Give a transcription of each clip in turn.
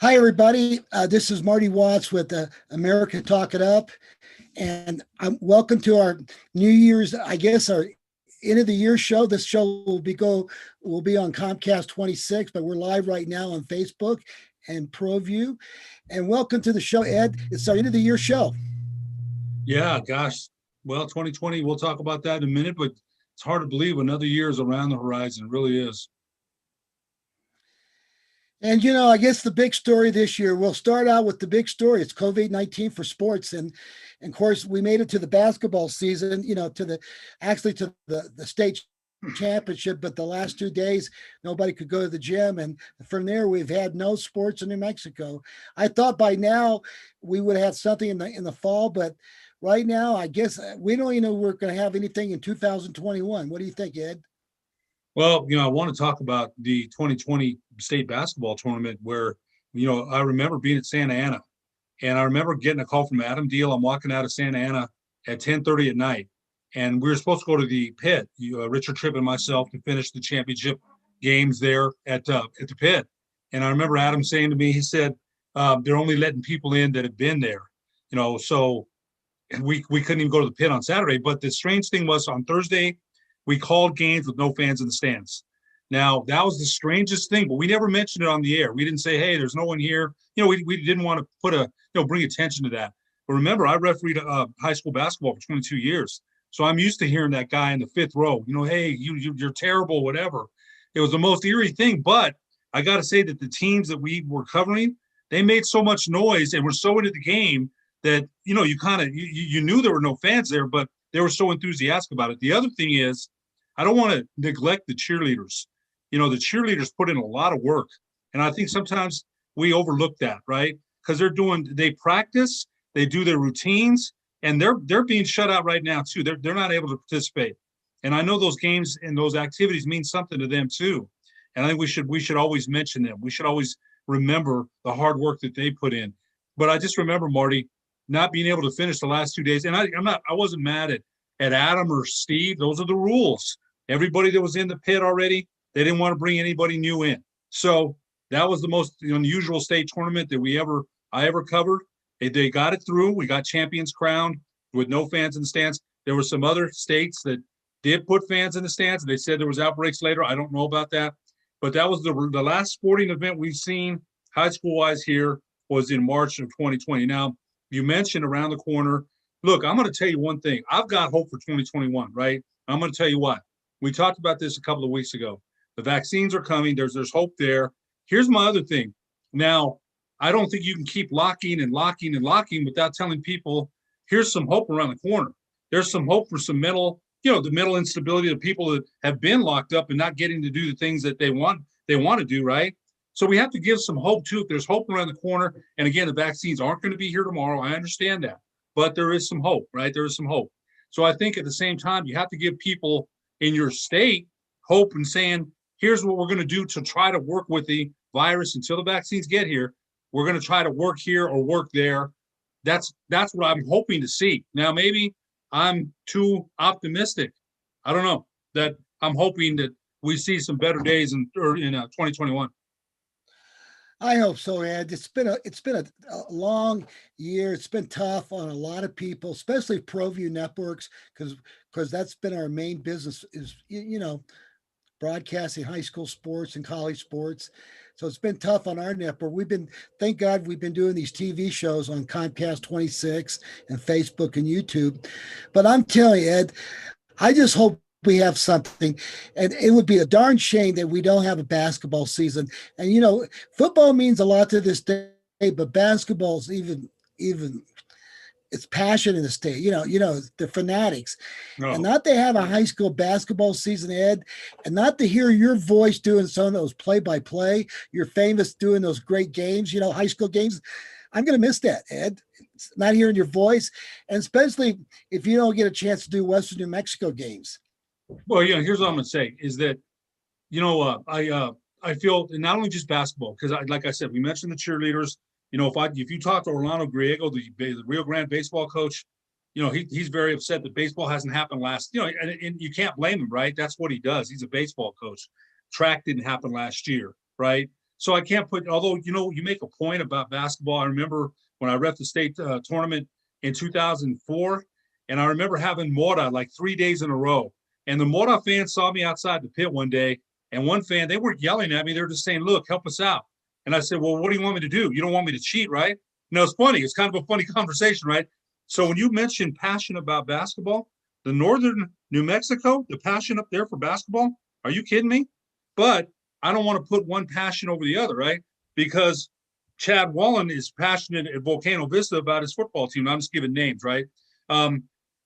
Hi, everybody. This is Marty Watts with America Talk It Up, and welcome to our New Year's. I guess our end of the year show. This show will be on Comcast 26, but we're live right now on Facebook and ProView. And welcome to the show, Ed. It's our end of the year show. Yeah, gosh. Well, 2020, we'll talk about that in a minute, but it's hard to believe another year is around the horizon. It really is. And I guess the big story this year, we'll start out with the big story. It's COVID-19 for sports. And of course, we made it to the basketball season, to the state championship, but the last 2 days, nobody could go to the gym. And from there, we've had no sports in New Mexico. I thought by now we would have something in the fall, but right now, I guess we don't even know we're going to have anything in 2021. What do you think, Ed? Well, I want to talk about the 2020 state basketball tournament where, I remember being at Santa Ana and I remember getting a call from Adam Deal. I'm walking out of Santa Ana at 10:30 at night and we were supposed to go to the pit, Richard Tripp and myself, to finish the championship games there at the pit. And I remember Adam saying to me, he said, they're only letting people in that have been there, so we couldn't even go to the pit on Saturday. But the strange thing was on Thursday, we called games with no fans in the stands. Now, that was the strangest thing, but we never mentioned it on the air. We didn't say, hey, there's no one here. We didn't want to bring attention to that. But remember, I refereed high school basketball for 22 years. So I'm used to hearing that guy in the fifth row, hey, you're terrible, whatever. It was the most eerie thing. But I got to say that the teams that we were covering, they made so much noise and were so into the game that, you knew there were no fans there, but they were so enthusiastic about it. The other thing is, I don't want to neglect the cheerleaders. The cheerleaders put in a lot of work. And I think sometimes we overlook that, right? Because they practice, they do their routines, and they're being shut out right now too. They're not able to participate. And I know those games and those activities mean something to them too. And I think we should always mention them. We should always remember the hard work that they put in. But I just remember, Marty, not being able to finish the last 2 days. And I wasn't mad at Adam or Steve. Those are the rules. Everybody that was in the pit already, they didn't want to bring anybody new in. So that was the most unusual state tournament that I ever covered. They got it through. We got champions crowned with no fans in the stands. There were some other states that did put fans in the stands. They said there was outbreaks later. I don't know about that. But that was the last sporting event we've seen high school-wise here was in March of 2020. Now, you mentioned around the corner. Look, I'm going to tell you one thing. I've got hope for 2021, right? I'm going to tell you what. We talked about this a couple of weeks ago. The vaccines are coming. There's hope there. Here's my other thing. Now, I don't think you can keep locking and locking and locking without telling people, here's some hope around the corner. There's some hope for some the mental instability of people that have been locked up and not getting to do the things that they want to do, right? So we have to give some hope too. If there's hope around the corner, and again, the vaccines aren't going to be here tomorrow. I understand that, but there is some hope, right? There is some hope. So I think at the same time, you have to give people in your state hope and saying, here's what we're going to do to try to work with the virus until the vaccines get here. We're going to try to work here or work there. That's what I'm hoping to see. Now, maybe I'm too optimistic. I don't know. That I'm hoping that we see some better days in 2021. I hope so, Ed. It's been a long year. It's been tough on a lot of people, especially ProView Networks, because that's been our main business is broadcasting high school sports and college sports. So it's been tough on our network. Thank God, we've been doing these TV shows on Comcast 26 and Facebook and YouTube. But I'm telling you, Ed, I just hope we have something. And it would be a darn shame that we don't have a basketball season. And football means a lot to this day, but basketball's even it's passion in the state. The fanatics, and No. not to have a high school basketball season, Ed, and not to hear your voice doing some of those play-by-play. You're famous doing those great games, high school games. I'm going to miss that, Ed. It's not hearing your voice, and especially if you don't get a chance to do Western New Mexico games. Well, here's what I'm going to say is that, I feel not only just basketball, because like I said, we mentioned the cheerleaders. If you talk to Orlando Griego, the Rio Grande baseball coach, he's very upset that baseball hasn't happened last, and you can't blame him, right? That's what he does. He's a baseball coach. Track didn't happen last year, right? So I can't put, although, you make a point about basketball. I remember when I ref the state tournament in 2004, and I remember having Mora like 3 days in a row. And the Mora fans saw me outside the pit one day, and one fan, they weren't yelling at me. They're just saying, look, help us out. And I said, well, what do you want me to do? You don't want me to cheat, right? No, it's funny. It's kind of a funny conversation, right? So when you mention passion about basketball, the northern New Mexico, the passion up there for basketball, are you kidding me? But I don't want to put one passion over the other, right? Because Chad Wallen is passionate at Volcano Vista about his football team. I'm just giving names, right?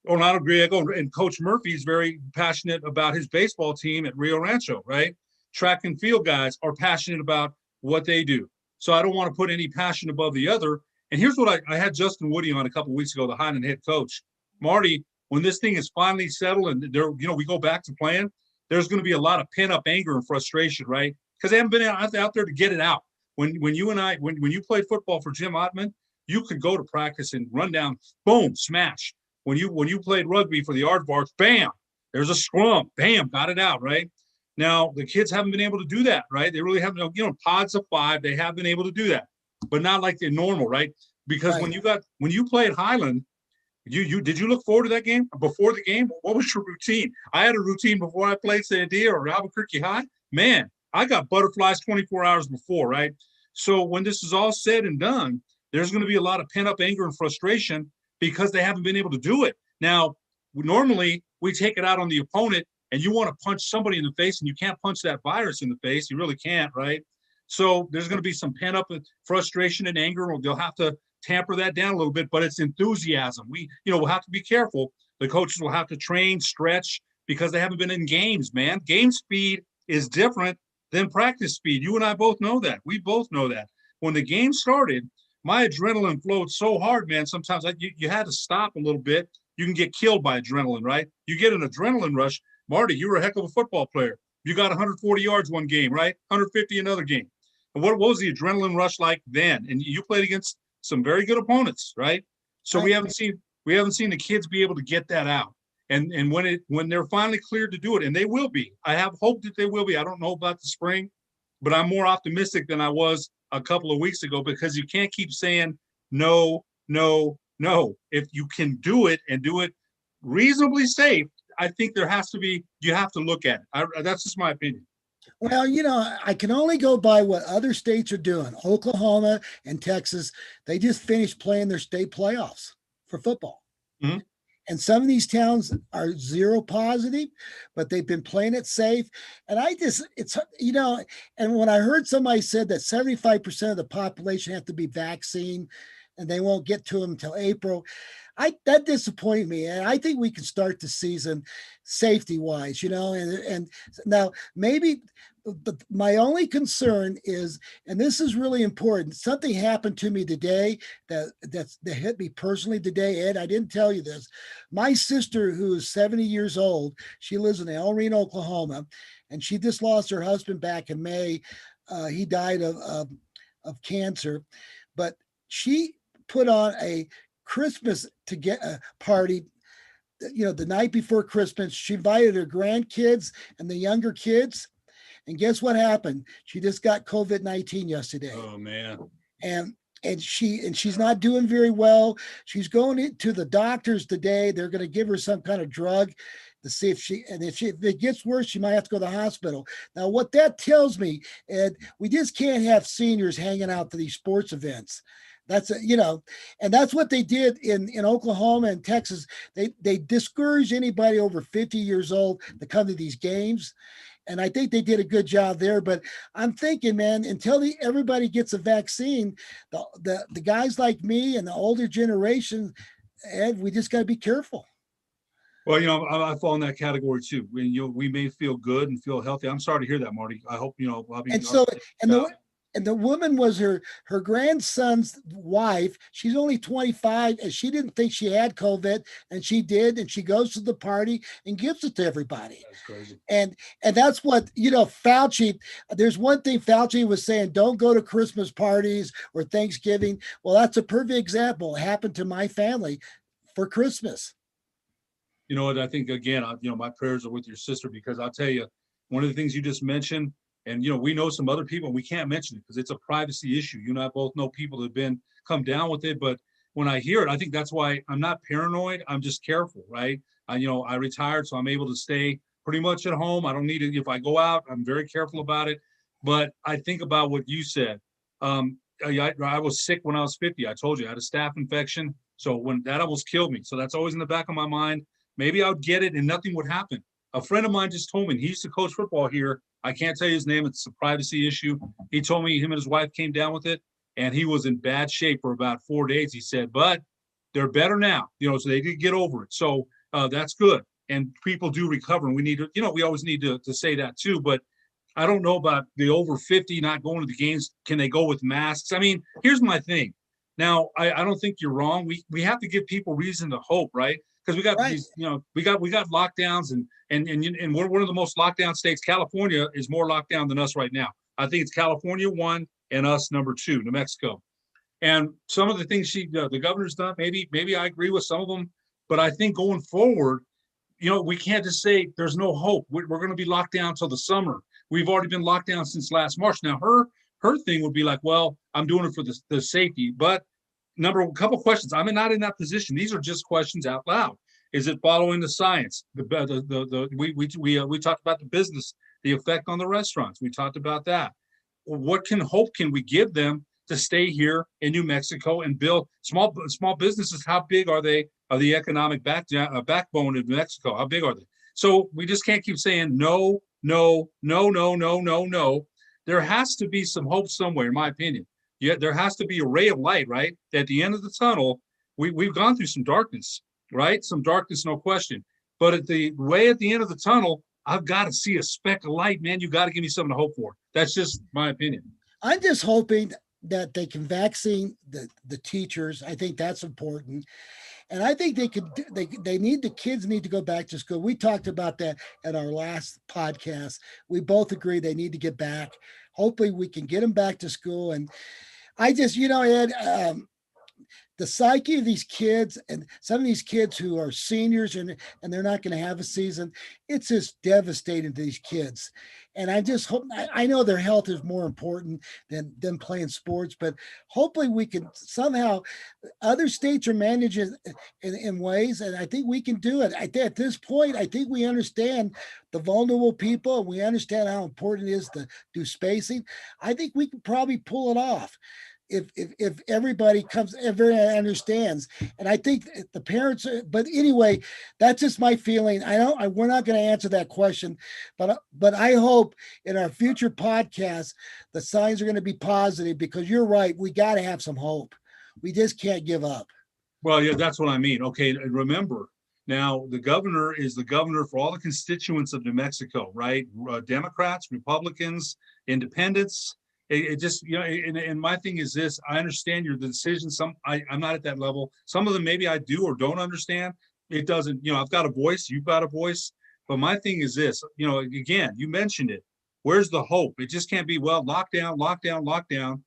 Orlando Griego and Coach Murphy is very passionate about his baseball team at Rio Rancho, right? Track and field guys are passionate about what they do. So I don't want to put any passion above the other. And here's what I had Justin Woody on a couple of weeks ago, the Highland head coach. Marty, when this thing is finally settled and we go back to playing, there's going to be a lot of pent up anger and frustration, right? Because they haven't been out there to get it out. When you and I, when you played football for Jim Ottman, you could go to practice and run down, boom, smash. When you played rugby for the Aardvarks, bam, there's a scrum, bam, got it out, right? Now the kids haven't been able to do that, right? They really haven't, pods of 5, they have been able to do that, but not like they're normal, right? Because right. when you played Highland, did you look forward to that game before the game? What was your routine? I had a routine before I played Sandia or Albuquerque High. Man, I got butterflies 24 hours before, right? So when this is all said and done, there's going to be a lot of pent up anger and frustration because they haven't been able to do it. Now, normally we take it out on the opponent, and you want to punch somebody in the face, and you can't punch that virus in the face. You really can't, right? So there's going to be some pent up frustration and anger. They'll have to tamper that down a little bit, but it's enthusiasm. We'll have to be careful. The coaches will have to train, stretch, because they haven't been in games, man. Game speed is different than practice speed. You and I both know that. We both know that. When the game started, my adrenaline flowed so hard, man. Sometimes you had to stop a little bit. You can get killed by adrenaline, right? You get an adrenaline rush. Marty, you were a heck of a football player. You got 140 yards one game, right? 150 another game. And what was the adrenaline rush like then? And you played against some very good opponents, right? So we haven't seen the kids be able to get that out. And when they're finally cleared to do it, and they will be, I have hope that they will be. I don't know about the spring, but I'm more optimistic than I was a couple of weeks ago, because you can't keep saying no, no, no. If you can do it and do it reasonably safe, I think you have to look at it. That's just my opinion. Well, I can only go by what other states are doing. Oklahoma and Texas, they just finished playing their state playoffs for football. Mm-hmm. And some of these towns are zero positive, but they've been playing it safe. And and when I heard somebody said that 75% of the population have to be vaccinated and they won't get to them until April, that disappointed me. And I think we can start the season safety wise, and now maybe my only concern is, and this is really important, something happened to me today that hit me personally today, Ed. I didn't tell you this. My sister, who is 70 years old, she lives in El Reno, Oklahoma, and she just lost her husband back in May. He died of cancer, but she put on a Christmas to get a party, the night before Christmas. She invited her grandkids and the younger kids. And guess what happened? She just got COVID-19 yesterday. Oh man. And she's not doing very well. She's going to the doctors today. They're going to give her some kind of drug to see if it gets worse, she might have to go to the hospital. Now, what that tells me, Ed, we just can't have seniors hanging out to these sports events. That's and that's what they did in Oklahoma and Texas. They discouraged anybody over 50 years old to come to these games. And I think they did a good job there. But I'm thinking, man, until everybody gets a vaccine, the guys like me and the older generation, Ed, we just got to be careful. Well, I fall in that category too. We may feel good and feel healthy. I'm sorry to hear that, Marty. I hope And the woman was her grandson's wife. She's only 25, and she didn't think she had COVID, and she did. And she goes to the party and gives it to everybody. That's crazy. And that's what, Fauci, there's one thing Fauci was saying, don't go to Christmas parties or Thanksgiving. Well, that's a perfect example. It happened to my family for Christmas. You know what? I think, again, my prayers are with your sister, because I'll tell you, one of the things you just mentioned, And, you know, we know some other people, and we can't mention it because it's a privacy issue. You and I both know people that have been come down with it. But when I hear it, I think that's why I'm not paranoid. I'm just careful, right? You know, I retired, so I'm able to stay pretty much at home. I don't need it. If I go out, I'm very careful about it. But I think about what you said. I was sick when I was 50. I told you I had a staph infection. So when that almost killed me. So that's always in the back of my mind. Maybe I would get it and nothing would happen. A friend of mine just told me, he used to coach football here. I can't tell you his name. It's a privacy issue. He told me him and his wife came down with it and he was in bad shape for about 4 days. He said, but they're better now, you know, so they did get over it. So that's good. And people do recover. And we need to, you know, we always need to say that too. But I don't know about the over 50 not going to the games. Can they go with masks? I mean, here's my thing. Now, I don't think you're wrong. We have to give people reason to hope, right? Because we got Right. these, you know, we got lockdowns and we're one of the most locked down states. California is more locked down than us right now. I think it's California 1 and us number 2, New Mexico. And some of the things the governor's done, maybe I agree with some of them, but I think going forward, you know, we can't just say there's no hope. We're going to be locked down till the summer. We've already been locked down since last March. Now her thing would be like, well, I'm doing it for the safety. But a couple questions. I'm not in that position. These are just questions out loud. Is it following the science? We talked about the business, the effect on the restaurants. We talked about that. What hope can we give them to stay here in New Mexico and build small businesses? How big are they? Are the economic backbone of New Mexico? How big are they? So we just can't keep saying no, no, no, no, no, no, no. There has to be some hope somewhere, in my opinion. Yeah, there has to be a ray of light, right? At the end of the tunnel, we've gone through some darkness, right? Some darkness, no question. But at the end of the tunnel, I've got to see a speck of light, man. You got to give me something to hope for. That's just my opinion. I'm just hoping that they can vaccine the teachers. I think that's important. And I think the kids need to go back to school. We talked about that at our last podcast. We both agree they need to get back. Hopefully we can get them back to school. And I just, Ed, the psyche of these kids and some of these kids who are seniors and they're not going to have a season, it's just devastating to these kids. And I just hope, I know their health is more important than them playing sports, but hopefully we can somehow, other states are managing in ways, and I think we can do it. At this point, I think we understand the vulnerable people and we understand how important it is to do spacing. I think we can probably pull it off. If everybody understands, and I think the parents. But anyway, that's just my feeling. We're not going to answer that question, but I hope in our future podcasts the signs are going to be positive, because you're right. We got to have some hope. We just can't give up. Well, yeah, that's what I mean. Okay, and remember, now the governor is the governor for all the constituents of New Mexico, right? Democrats, Republicans, independents. It just, and my thing is this: I understand the decision. I'm not at that level. Some of them maybe I do or don't understand. It doesn't, I've got a voice, you've got a voice. But my thing is this: again, you mentioned it. Where's the hope? It just can't be, well, lockdown, lockdown, lockdown.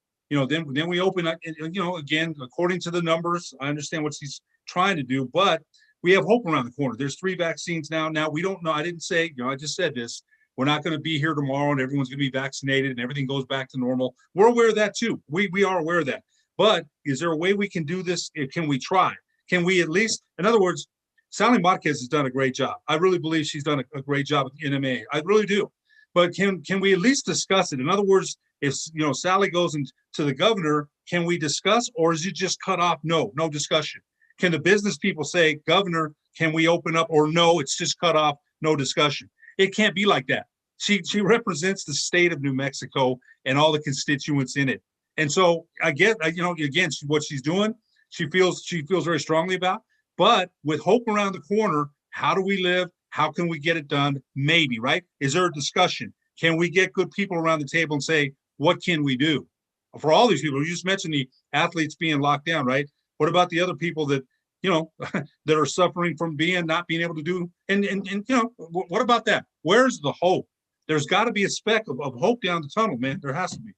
Then we open up. Again, according to the numbers, I understand what he's trying to do, but we have hope around the corner. There's 3 vaccines now. Now we don't know. I didn't say, I just said this. We're not going to be here tomorrow and everyone's going to be vaccinated and everything goes back to normal. We're aware of that too. We are aware of that. But is there a way we can do this? Can we try? Can we at least, in other words, Sally Marquez has done a great job. I really believe she's done a great job at the NMA. I really do. But can we at least discuss it? In other words, if Sally goes into the governor, can we discuss, or is it just cut off? No discussion. Can the business people say, Governor, can we open up? Or no, it's just cut off, no discussion. It can't be like that. She represents the state of New Mexico and all the constituents in it. And so I get, again, what she's doing, she feels very strongly about. But with hope around the corner, how do we live? How can we get it done? Maybe, right? Is there a discussion? Can we get good people around the table and say, what can we do? For all these people, you just mentioned the athletes being locked down, right? What about the other people that, that are suffering from not being able to do? And what about that? Where's the hope? There's got to be a speck of hope down the tunnel, man. There has to be.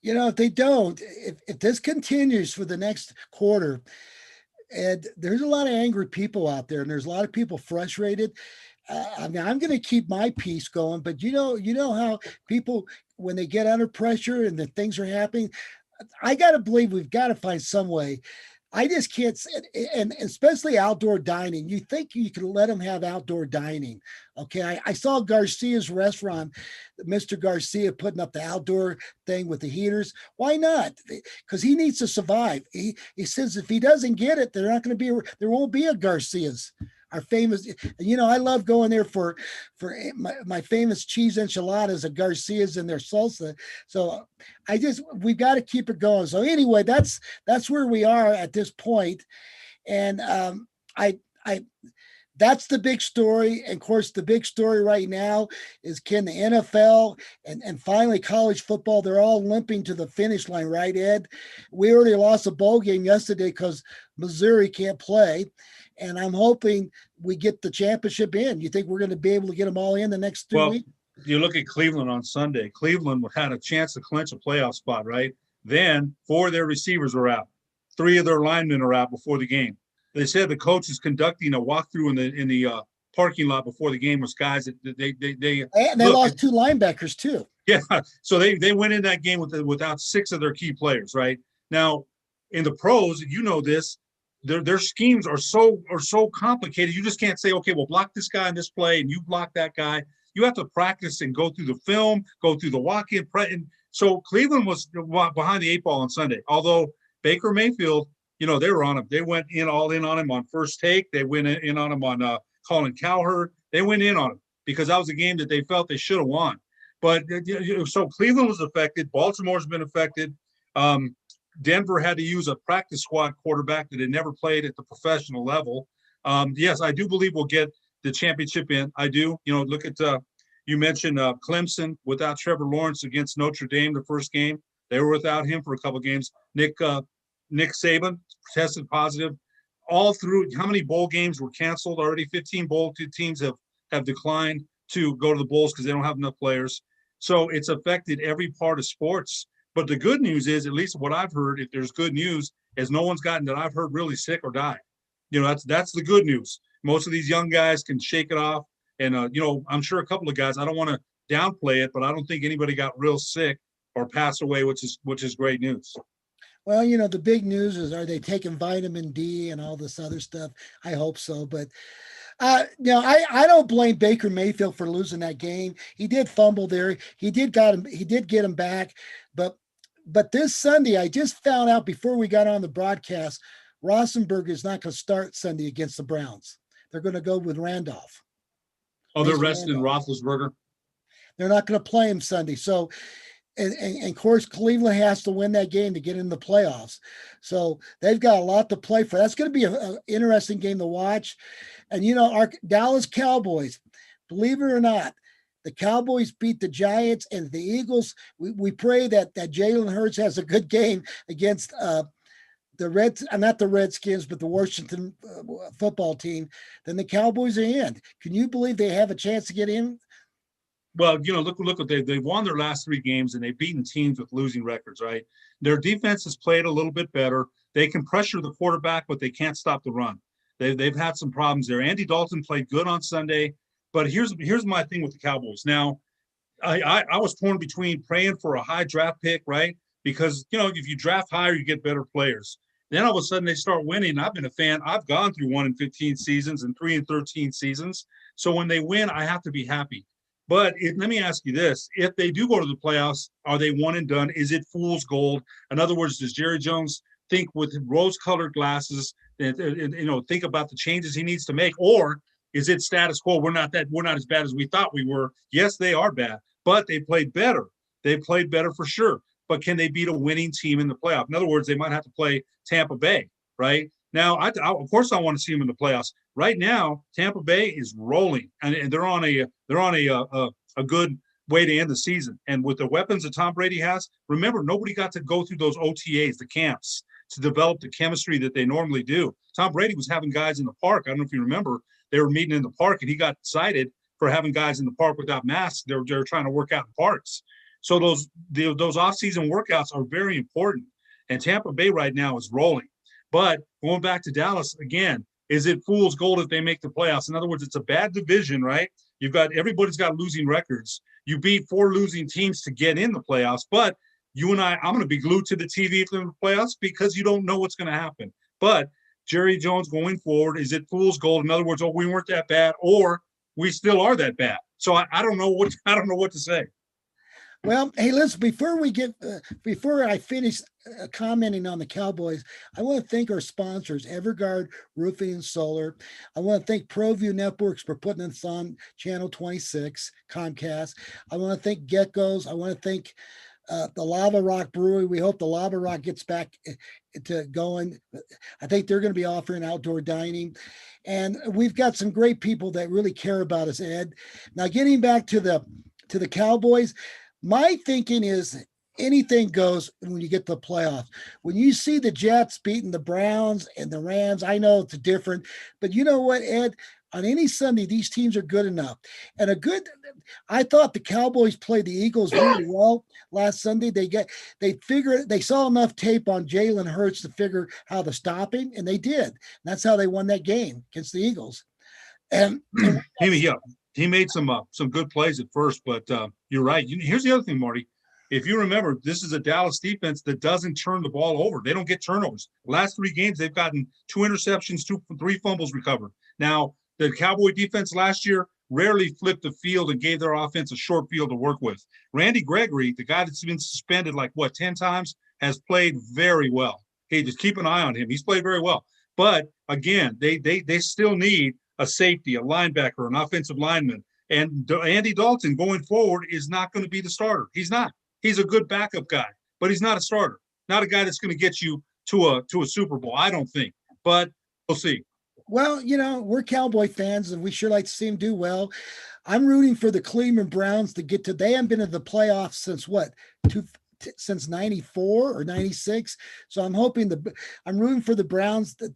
If they don't, if this continues for the next quarter, and there's a lot of angry people out there, and there's a lot of people frustrated. I'm going to keep my piece going, but you know how people when they get under pressure and the things are happening, I got to believe we've got to find some way. I just can't, and especially outdoor dining. You think you can let them have outdoor dining. Okay. I saw Garcia's restaurant, Mr. Garcia putting up the outdoor thing with the heaters. Why not? Because he needs to survive. He says if he doesn't get it, they're not going to be, there won't be a Garcia's. Our famous, I love going there for my famous cheese enchiladas at Garcia's and their salsa. So we've got to keep it going. So anyway, that's where we are at this point. And I that's the big story. And of course, the big story right now is can the NFL and finally college football, they're all limping to the finish line, right, Ed? We already lost a bowl game yesterday because Missouri can't play. And I'm hoping we get the championship in. You think we're going to be able to get them all in the next 3 weeks? You look at Cleveland on Sunday. Cleveland had a chance to clinch a playoff spot, right? Then 4 of their receivers were out. 3 of their linemen are out before the game. They said the coach is conducting a walkthrough in the parking lot before the game with guys that they lost 2 linebackers too. Yeah, so they went in that game without 6 of their key players, right? Now, in the pros, you know this. Their schemes are so complicated. You just can't say, okay, we'll block this guy in this play and you block that guy. You have to practice and go through the film, go through the walk-in. And so Cleveland was behind the 8 ball on Sunday. Although Baker Mayfield, they were on him. They went all in on him on first take. They went in on him on Colin Cowherd. They went in on him because that was a game that they felt they should have won. But so Cleveland was affected. Baltimore's been affected. Denver had to use a practice squad quarterback that had never played at the professional level. Yes, I do believe we'll get the championship in. I do. Look at you mentioned Clemson without Trevor Lawrence against Notre Dame the first game. They were without him for a couple of games. Nick Saban tested positive. All through, how many bowl games were canceled already? 15 bowl teams have declined to go to the bowls because they don't have enough players. So it's affected every part of sports. But the good news is, at least what I've heard, if there's good news, is no one's gotten that I've heard really sick or died. That's the good news. Most of these young guys can shake it off. And, I'm sure a couple of guys, I don't want to downplay it, but I don't think anybody got real sick or passed away, which is great news. Well, the big news is, are they taking vitamin D and all this other stuff? I hope so. But, I don't blame Baker Mayfield for losing that game. He did fumble there. He did get him back. But this Sunday, I just found out before we got on the broadcast, Rosenberg is not going to start Sunday against the Browns. They're going to go with Randolph. Oh, they're resting Roethlisberger? They're not going to play him Sunday. So, and of course, Cleveland has to win that game to get in the playoffs. So they've got a lot to play for. That's going to be an interesting game to watch. And, our Dallas Cowboys, believe it or not, the Cowboys beat the Giants and the Eagles. We pray that Jalen Hurts has a good game against not the Redskins, but the Washington football team. Then the Cowboys are in. Can you believe they have a chance to get in? Well, look what they've won their last 3 games and they've beaten teams with losing records, right? Their defense has played a little bit better. They can pressure the quarterback, but they can't stop the run. They've had some problems there. Andy Dalton played good on Sunday. But here's my thing with the Cowboys. Now, I was torn between praying for a high draft pick, right? Because, if you draft higher, you get better players. Then all of a sudden they start winning. I've been a fan. I've gone through 1-15 seasons and 3-13 seasons. So when they win, I have to be happy. But let me ask you this. If they do go to the playoffs, are they one and done? Is it fool's gold? In other words, does Jerry Jones think with rose-colored glasses and think about the changes he needs to make? Or is it status quo? We're not as bad as we thought we were. Yes, they are bad, but they played better. They played better for sure. But can they beat a winning team in the playoff? In other words, they might have to play Tampa Bay, right? Now, of course, I want to see them in the playoffs. Right now, Tampa Bay is rolling, and they're on a good way to end the season. And with the weapons that Tom Brady has, remember, nobody got to go through those OTAs, the camps, to develop the chemistry that they normally do. Tom Brady was having guys in the park. I don't know if you remember. They were meeting in the park, and he got cited for having guys in the park without masks. They're trying to work out in parks. So those off-season workouts are very important. And Tampa Bay right now is rolling. But going back to Dallas, again, is it fool's gold if they make the playoffs? In other words, it's a bad division, right? Everybody's got losing records. you beat 4 losing teams to get in the playoffs. But you and I'm going to be glued to the TV for the playoffs because you don't know what's going to happen. But Jerry Jones going forward, is it fool's gold? In other words, oh, we weren't that bad, or we still are that bad. So I don't know what to say. Well, hey, listen, before I finish commenting on the Cowboys, I want to thank our sponsors, Everguard Roofing and Solar. I want to thank ProView Networks for putting us on channel 26, Comcast. I want to thank Geckos. I want to thank the Lava Rock Brewery. We hope the Lava Rock gets back to going. I think they're going to be offering outdoor dining. And we've got some great people that really care about us, Ed. Now, getting back to the Cowboys, my thinking is anything goes when you get to the playoffs. When you see the Jets beating the Browns and the Rams, I know it's different, but you know what, Ed? On any Sunday, these teams are good enough. And I thought the Cowboys played the Eagles really well last Sunday. They saw enough tape on Jalen Hurts to figure how to stop him, and they did. And that's how they won that game against the Eagles. And he made some good plays at first, but you're right. Here's the other thing, Marty. If you remember, this is a Dallas defense that doesn't turn the ball over. They don't get turnovers. Last 3 games, they've gotten 2 interceptions, 3 fumbles recovered. Now, the Cowboy defense last year rarely flipped the field and gave their offense a short field to work with. Randy Gregory, the guy that's been suspended 10 times, has played very well. Hey, just keep an eye on him. He's played very well. But again, they still need a safety, a linebacker, an offensive lineman. And Andy Dalton going forward is not going to be the starter. He's not. He's a good backup guy, but he's not a starter. Not a guy that's going to get you to a Super Bowl, I don't think. But we'll see. Well, we're Cowboy fans, and we sure like to see him do well. I'm rooting for the Cleveland Browns to get to. They haven't been in the playoffs since what? Since 94 or 96. So I'm rooting for the Browns to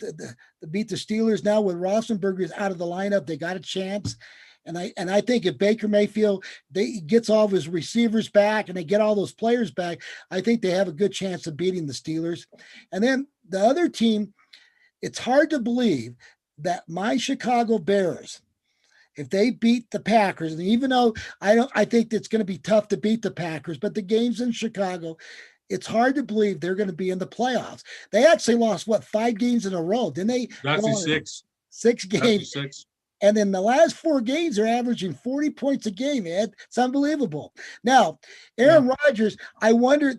beat the Steelers. Now with Roethlisberger out of the lineup, they got a chance. And I think if Baker Mayfield gets all of his receivers back and they get all those players back, I think they have a good chance of beating the Steelers. And then the other team, it's hard to believe that my Chicago Bears, if they beat the Packers, and even though I think it's going to be tough to beat the Packers, but the game's in Chicago, it's hard to believe they're going to be in the playoffs. They actually lost 5 games in a row, didn't they? That's 6. 6 games. 6. And in the last 4 games, they're averaging 40 points a game, Ed. It's unbelievable. Now, Aaron Rodgers, I wonder,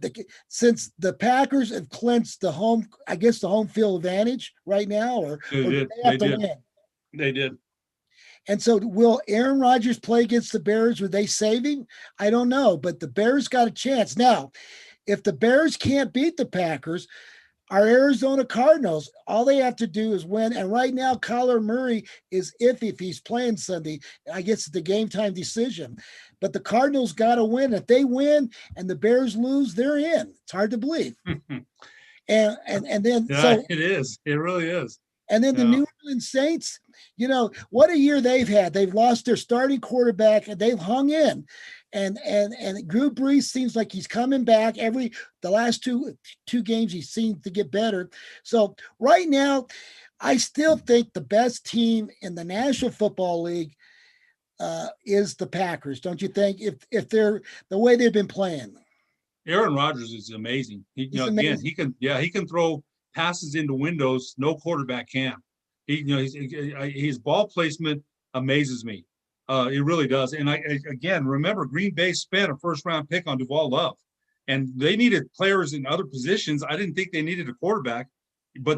since the Packers have clinched the home field advantage right now, or they have to did. win? They did. And so will Aaron Rodgers play against the Bears? Were they saving? I don't know, but the Bears got a chance. Now, if the Bears can't beat the Packers, our Arizona Cardinals, all they have to do is win. And right now, Kyler Murray is iffy if he's playing Sunday. I guess it's the game time decision. But the Cardinals got to win. If they win and the Bears lose, they're in. It's hard to believe. and then it is. It really is. And then the New Orleans Saints, what a year they've had. They've lost their starting quarterback and they've hung in. And Drew Brees seems like he's coming back. The last two games he seems to get better. So right now, I still think the best team in the National Football League is the Packers. Don't you think? If they're the way they've been playing. Aaron Rodgers is amazing. He can throw passes into windows no quarterback can. His ball placement amazes me. It really does. And I remember Green Bay spent a 1st-round pick on Duval Love, and they needed players in other positions. I didn't think they needed a quarterback, but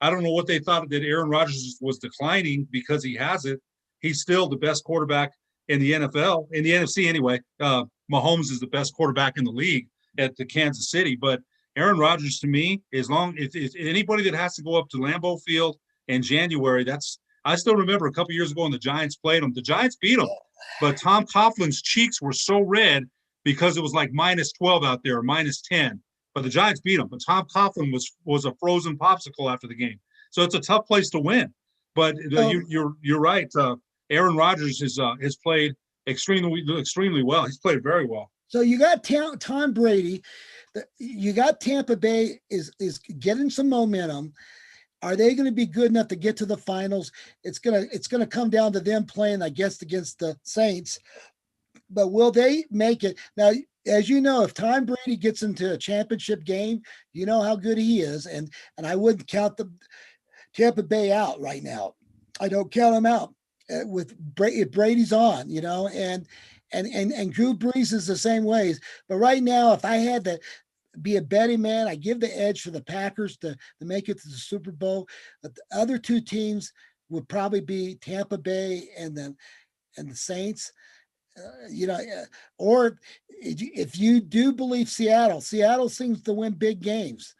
I don't know what they thought that Aaron Rodgers was declining because he has it. He's still the best quarterback in the NFL, in the NFC anyway. Mahomes is the best quarterback in the league at the Kansas City, but Aaron Rodgers, to me, if anybody that has to go up to Lambeau Field in January, I still remember a couple years ago when the Giants played them. The Giants beat them, but Tom Coughlin's cheeks were so red because it was like -12 out there, or -10. But the Giants beat them. But Tom Coughlin was a frozen popsicle after the game. So it's a tough place to win. But you're right. Aaron Rodgers has played extremely well. He's played very well. So you got Tom Brady. You got Tampa Bay is getting some momentum. Are they going to be good enough to get to the finals? It's gonna come down to them playing, I guess, against the Saints. but will they make it now? As you know, if Tom Brady gets into a championship game, you know how good he is, and I wouldn't count the Tampa Bay out right now. I don't count them out with if Brady's on, and Drew Brees is the same ways. But right now, if I had to be a betting man, I give the edge for the Packers to make it to the Super Bowl. But the other two teams would probably be Tampa Bay and the Saints. Or if you do believe Seattle seems to win big games.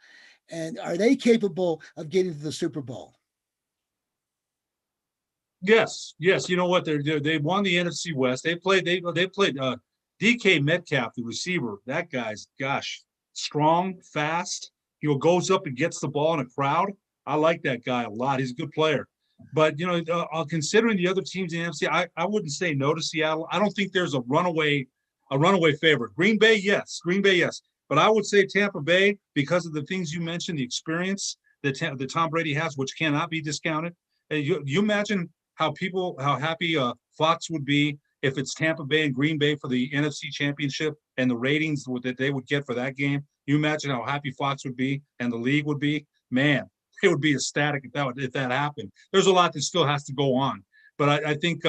And are they capable of getting to the Super Bowl? Yes, yes. You know what? They won the NFC West. They played DK Metcalf, the receiver. That guy's gosh, strong, fast. Goes up and gets the ball in a crowd. I like that guy a lot. He's a good player. But considering the other teams in the NFC, I wouldn't say no to Seattle. I don't think there's a runaway favorite. Green Bay, yes. Green Bay, yes. But I would say Tampa Bay because of the things you mentioned, the experience that Tom Brady has, which cannot be discounted. And you imagine how happy Fox would be if it's Tampa Bay and Green Bay for the NFC Championship and the ratings that they would get for that game. You imagine how happy Fox would be and the league would be. Man, it would be ecstatic if that happened. There's a lot that still has to go on, but I think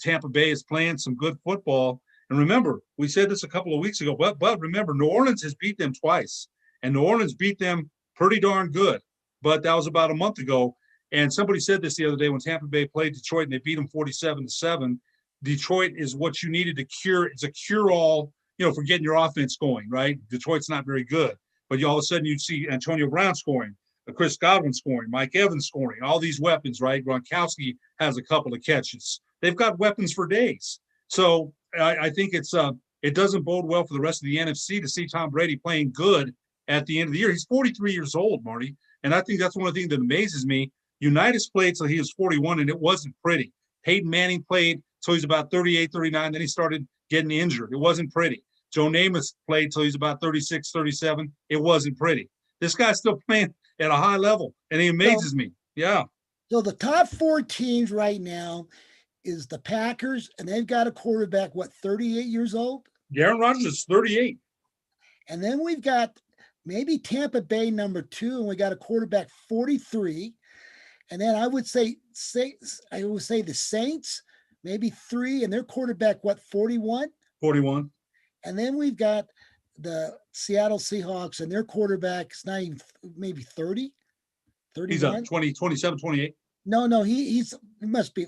Tampa Bay is playing some good football. And remember, we said this a couple of weeks ago, but remember, New Orleans has beat them twice, and New Orleans beat them pretty darn good. But that was about a month ago. And somebody said this the other day when Tampa Bay played Detroit and they beat them 47-7. Detroit is what you needed to cure. It's a cure-all, for getting your offense going, right? Detroit's not very good, but all of a sudden you see Antonio Brown scoring, Chris Godwin scoring, Mike Evans scoring, all these weapons, right? Gronkowski has a couple of catches. They've got weapons for days. So I think it doesn't bode well for the rest of the NFC to see Tom Brady playing good at the end of the year. He's 43 years old, Marty, and I think that's one of the things that amazes me. Unitas played till he was 41, and it wasn't pretty. Peyton Manning played till he's about 38, 39. Then he started getting injured. It wasn't pretty. Joe Namath played till he's about 36, 37. It wasn't pretty. This guy's still playing at a high level, and he amazes me. Yeah. So the top four teams right now is the Packers, and they've got a quarterback, 38 years old? Aaron Rodgers is 38. And then we've got maybe Tampa Bay number 2, and we got a quarterback 43. And then I would say the Saints, maybe 3, and their quarterback, 41? 41. And then we've got the Seattle Seahawks, and their quarterback's not even maybe 30, 31. He's up 20, 27, 28. No, he must be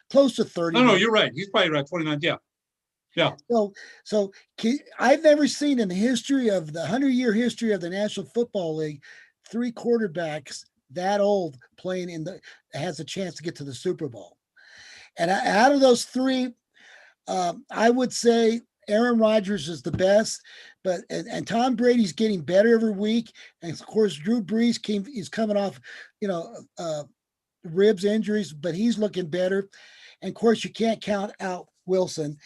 close to 30. No, you're right. He's probably right, 29. Yeah. Yeah. So I've never seen in the history of the 100-year history of the National Football League 3 quarterbacks that old playing has a chance to get to the Super Bowl. And out of those 3, I would say Aaron Rodgers is the best, but and Tom Brady's getting better every week. And of course, Drew Brees is coming off, ribs injuries, but he's looking better. And of course, you can't count out Wilson.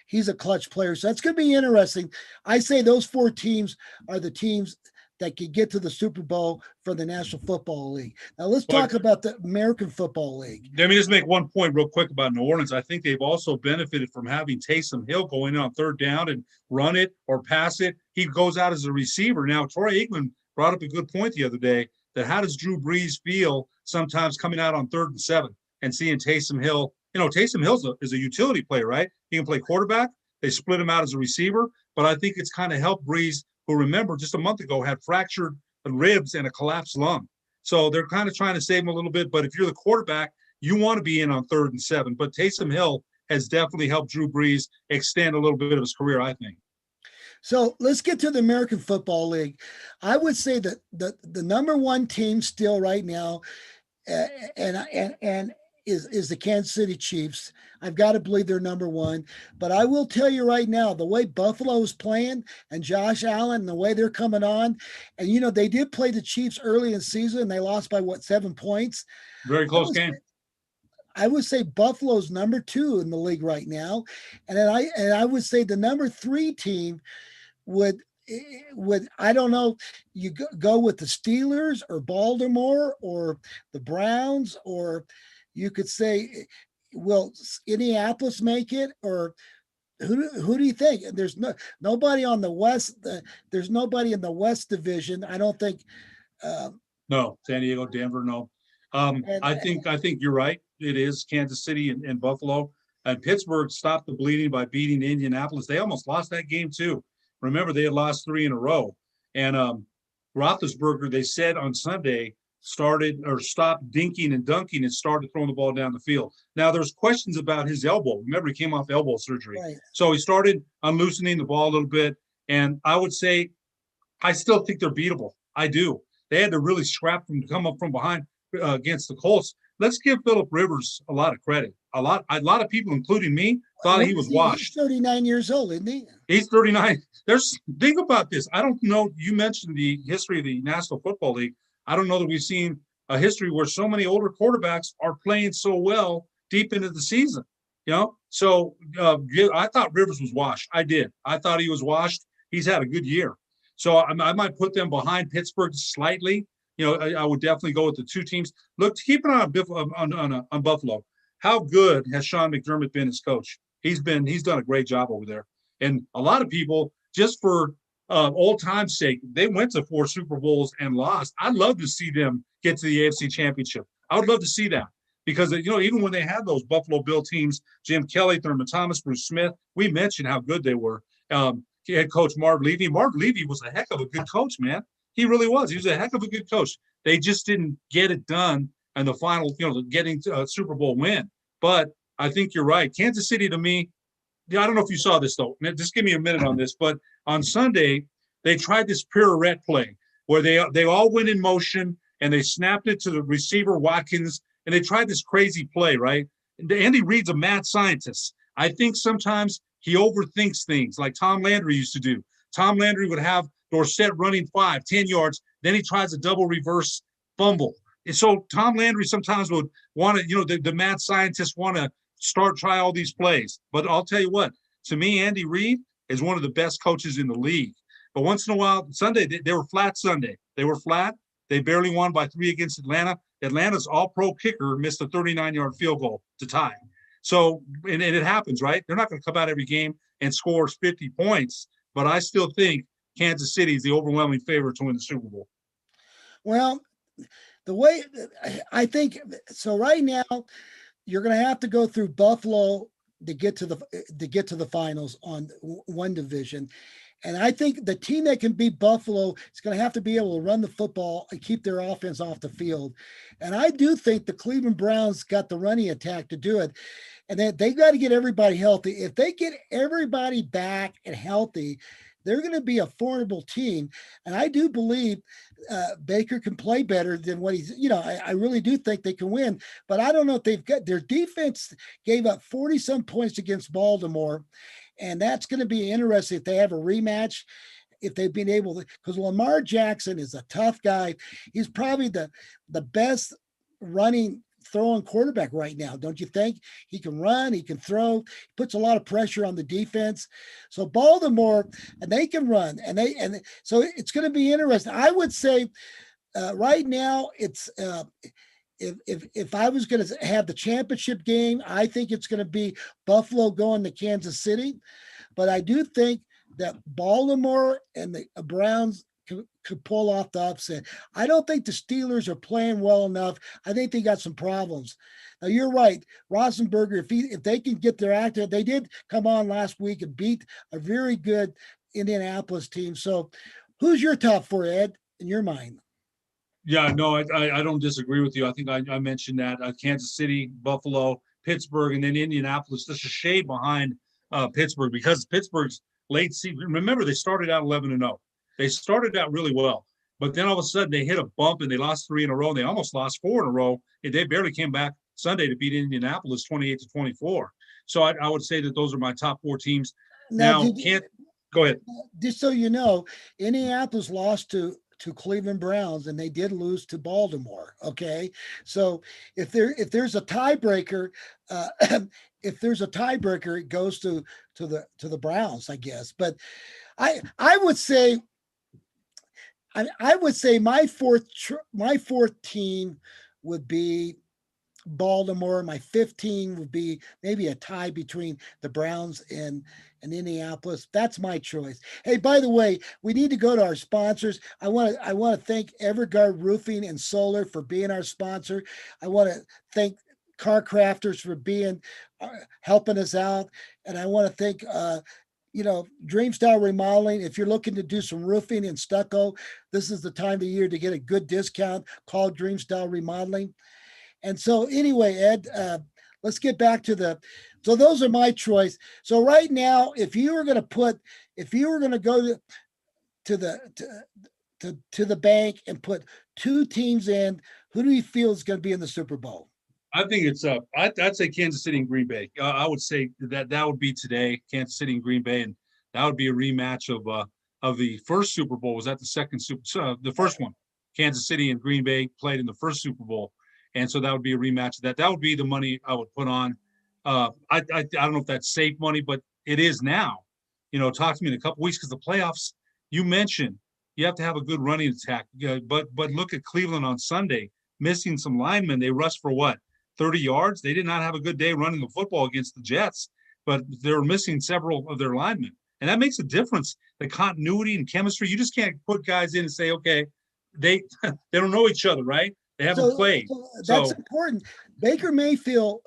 He's a clutch player. So that's going to be interesting. I say those 4 teams are the teams that could get to the Super Bowl for the National Football League. Now let's talk about the American Football League. Let me just make one point real quick about New Orleans. I think they've also benefited from having Taysom Hill go in on 3rd down and run it or pass it. He goes out as a receiver. Now, Troy Aikman brought up a good point the other day that how does Drew Brees feel sometimes coming out on 3rd and 7 and seeing Taysom Hill? Taysom Hill is a utility player, right? He can play quarterback. They split him out as a receiver, but I think it's kind of helped Brees, who, remember, just a month ago had fractured ribs and a collapsed lung. So they're kind of trying to save him a little bit. But if you're the quarterback, you want to be in on 3rd and 7. But Taysom Hill has definitely helped Drew Brees extend a little bit of his career, I think. So let's get to the American Football League. I would say that the number 1 team still right now, and is the Kansas City Chiefs. I've got to believe they're number 1. But I will tell you right now, the way Buffalo is playing and Josh Allen and the way they're coming on, and they did play the Chiefs early in the season and they lost by 7 points. Very close game. I would say Buffalo's number 2 in the league right now. And then I would say the number 3 team would I don't know, you go with the Steelers or Baltimore or the Browns, or you could say, will Indianapolis make it, or who do you think? There's nobody on the West. There's nobody in the West Division. I don't think. Um, No, San Diego, Denver, no. and I think you're right. It is Kansas City and Buffalo. And Pittsburgh stopped the bleeding by beating Indianapolis. They almost lost that game too. Remember, they had lost 3 in a row. And Roethlisberger, they said on Sunday, started or stopped dinking and dunking and started throwing the ball down the field. Now there's questions about his elbow. Remember, he came off elbow surgery. right. So he started unloosening the ball a little bit. And I would say I still think they're beatable. I do. They had to really scrap them to come up from behind against the Colts. Let's give Philip Rivers a lot of credit. A lot of people, including me, thought he was He's washed. 39 years old, isn't he? He's 39. Think about this. I don't know. You mentioned the history of the National Football League. I don't know that we've seen a history where so many older quarterbacks are playing so well deep into the season. So I thought Rivers was washed. I did. I thought he was washed. He's had a good year. So I might put them behind Pittsburgh slightly. I would definitely go with the 2 teams. Look, keep an eye on Buffalo. How good has Sean McDermott been as coach? He's done a great job over there. And a lot of people, just for old time's sake, they went to 4 Super Bowls and lost. I'd love to see them get to the AFC Championship. I would love to see that because, even when they had those Buffalo Bill teams, Jim Kelly, Thurman Thomas, Bruce Smith, we mentioned how good they were. Head coach Marv Levy. Marv Levy was a heck of a good coach, man. He really was. He was a heck of a good coach. They just didn't get it done in the final, getting to a Super Bowl win. But I think you're right. Kansas City, to me, I don't know if you saw this, though. Just give me a minute on this. But on Sunday, they tried this pirouette play where they all went in motion and they snapped it to the receiver, Watkins, and they tried this crazy play, right? Andy Reid's a mad scientist. I think sometimes he overthinks things like Tom Landry used to do. Tom Landry would have Dorsett running 5, 10 yards. Then he tries a double reverse fumble. And so Tom Landry sometimes would want to, the mad scientists want to try all these plays. But I'll tell you what, to me, Andy Reid is one of the best coaches in the league. But once in a while, Sunday, they were flat Sunday. They were flat. They barely won by 3 against Atlanta. Atlanta's all-pro kicker missed a 39-yard field goal to tie. So, and it happens, right? They're not going to come out every game and score 50 points. But I still think Kansas City is the overwhelming favorite to win the Super Bowl. Well, the way I think so right now, you're going to have to go through Buffalo to get to the finals on one division. And I think the team that can beat Buffalo is going to have to be able to run the football and keep their offense off the field. And I do think the Cleveland Browns got the running attack to do it. And then they got to get everybody healthy. If they get everybody back and healthy, they're going to be a formidable team. And I do believe Baker can play better than what he's, I really do think they can win. But I don't know if they've got their defense gave up 40-some points against Baltimore. And that's going to be interesting if they have a rematch, if they've been able to, because Lamar Jackson is a tough guy. He's probably the best throwing quarterback right now, don't you think? He can run, he can throw, he puts a lot of pressure on the defense. So Baltimore, and they can run, and so it's going to be interesting. I would say right now it's if I was going to have the championship game, I think it's going to be Buffalo going to Kansas City, but I do think that Baltimore and the Browns could pull off the upset. I don't think the Steelers are playing well enough. I think they got some problems. Now you're right, Roethlisberger. If they can get their act, they did come on last week and beat a very good Indianapolis team. So, who's your top 4, Ed, in your mind? Yeah, no, I don't disagree with you. I think I mentioned that Kansas City, Buffalo, Pittsburgh, and then Indianapolis, just a shade behind Pittsburgh because Pittsburgh's late season. Remember, they started out 11-0. They started out really well, but then all of a sudden they hit a bump and they lost 3 in a row. And they almost lost 4 in a row. And they barely came back Sunday to beat Indianapolis 28-24. So I would say that those are my top 4 teams. Now go ahead. Just so you know, Indianapolis lost to Cleveland Browns, and they did lose to Baltimore. Okay, so if there's a tiebreaker, it goes to the Browns, I guess. But I would say my fourth team would be Baltimore. My 15 would be maybe a tie between the Browns and Indianapolis. That's my choice. Hey, by the way, we need to go to our sponsors. I want to thank Everguard Roofing and Solar for being our sponsor. I want to thank Car Crafters for being helping us out, and I want to thank Dream Style Remodeling. If you're looking to do some roofing and stucco, this is the time of year to get a good discount. Call Dream Style Remodeling. And so, anyway, Ed, let's get back to the. So those are my choice. So right now, if you were going to go to the to the bank and put two teams in, who do you feel is going to be in the Super Bowl? I think it's I'd say Kansas City and Green Bay. I would say that would be today, Kansas City and Green Bay, and that would be a rematch of the first Super Bowl. Was that the second Super? The first one, Kansas City and Green Bay played in the first Super Bowl, and so that would be a rematch of that. That would be the money I would put on. I don't know if that's safe money, but it is now. Talk to me in a couple weeks because the playoffs. You mentioned you have to have a good running attack, but look at Cleveland on Sunday, missing some linemen. They rushed for what? 30 yards. They did not have a good day running the football against the Jets, but they were missing several of their linemen. And that makes a difference. The continuity and chemistry, you just can't put guys in and say, okay, they they don't know each other, right? They haven't played. That's important. Baker Mayfield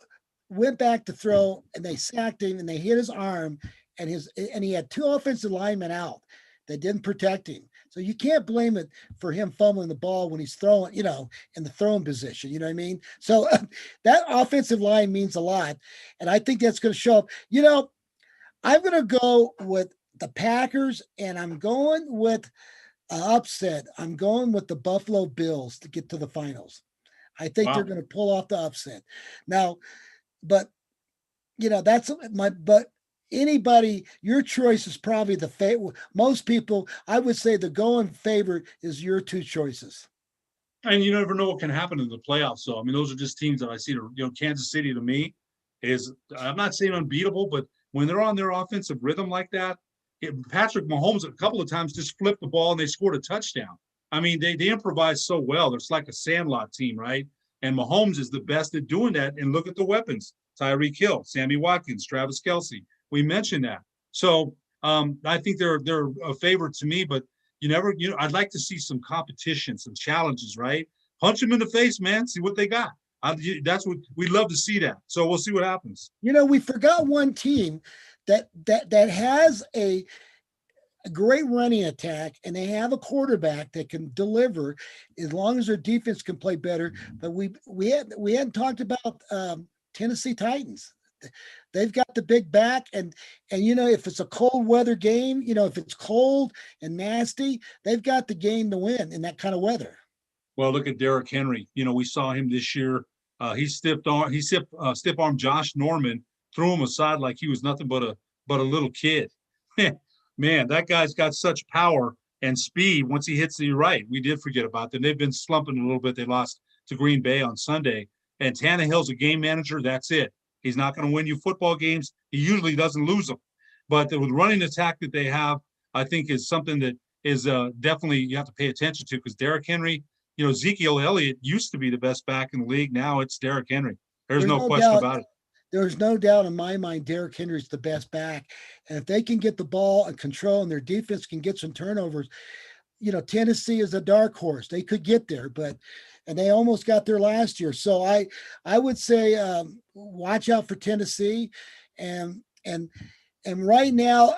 went back to throw and they sacked him and they hit his arm and he had two offensive linemen out that didn't protect him. So you can't blame it for him fumbling the ball when he's throwing, in the throwing position. You know what I mean? So that offensive line means a lot. And I think that's going to show up. I'm going to go with the Packers and I'm going with upset. I'm going with the Buffalo Bills to get to the finals. I think they're going to pull off the upset. Now, but that's but anybody, your choice is probably the favorite. Most people, I would say the going favorite is your two choices. And you never know what can happen in the playoffs. So, I mean, those are just teams that I see. Kansas City to me is, I'm not saying unbeatable, but when they're on their offensive rhythm like that, Patrick Mahomes a couple of times just flipped the ball and they scored a touchdown. I mean, they improvise so well. It's like a Sandlot team, right? And Mahomes is the best at doing that. And look at the weapons: Tyreek Hill, Sammy Watkins, Travis Kelce. We mentioned that. So I think they're a favorite to me, but I'd like to see some competition, some challenges, right? Punch them in the face, man. See what they got. That's what we'd love to see that. So we'll see what happens. We forgot one team that has a great running attack and they have a quarterback that can deliver as long as their defense can play better. But we hadn't talked about Tennessee Titans. They've got the big back and if it's a cold weather game, if it's cold and nasty, they've got the game to win in that kind of weather. Well, look at Derrick Henry. We saw him this year. He stiff armed Josh Norman, threw him aside like he was nothing but a little kid. Man, that guy's got such power and speed. Once he hits the right, we did forget about them. They've been slumping a little bit. They lost to Green Bay on Sunday. And Tannehill's a game manager. That's it. He's not going to win you football games. He usually doesn't lose them. But the running attack that they have, I think, is something that is definitely you have to pay attention to because Derrick Henry, Ezekiel Elliott used to be the best back in the league. Now it's Derrick Henry. There's no question about it. There's no doubt in my mind Derrick Henry's the best back. And if they can get the ball and control and their defense can get some turnovers, Tennessee is a dark horse. They could get there, and they almost got there last year. So I would say watch out for Tennessee. And right now,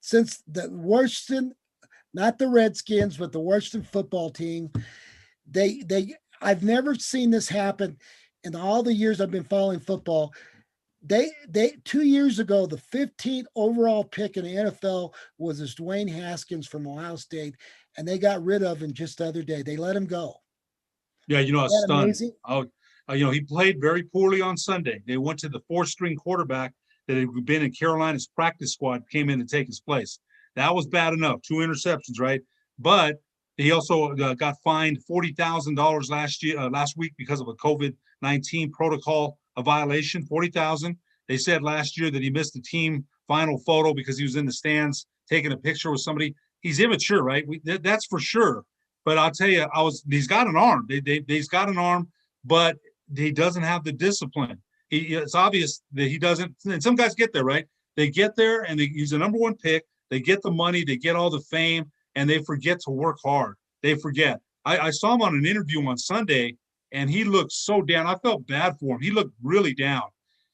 since the Washington, not the Redskins, but the Washington football team, I've never seen this happen in all the years I've been following football. They 2 years ago, the 15th overall pick in the NFL was this Dwayne Haskins from Ohio State, and they got rid of him just the other day. They let him go. Yeah, I was stunned. He played very poorly on Sunday. They went to the fourth-string quarterback that had been in Carolina's practice squad, came in to take his place. That was bad enough. 2 interceptions, right? But he also got fined $40,000 last week because of a COVID-19 protocol, a violation. $40,000. They said last year that he missed the team final photo because he was in the stands taking a picture with somebody. He's immature, right? That's for sure. But I'll tell you, he's got an arm. He's got an arm, but he doesn't have the discipline. It's obvious that he doesn't. And some guys get there, right? They get there and he's the number one pick. They get the money, they get all the fame, and they forget to work hard. They forget. I saw him on an interview on Sunday, and he looked so down. I felt bad for him. He looked really down.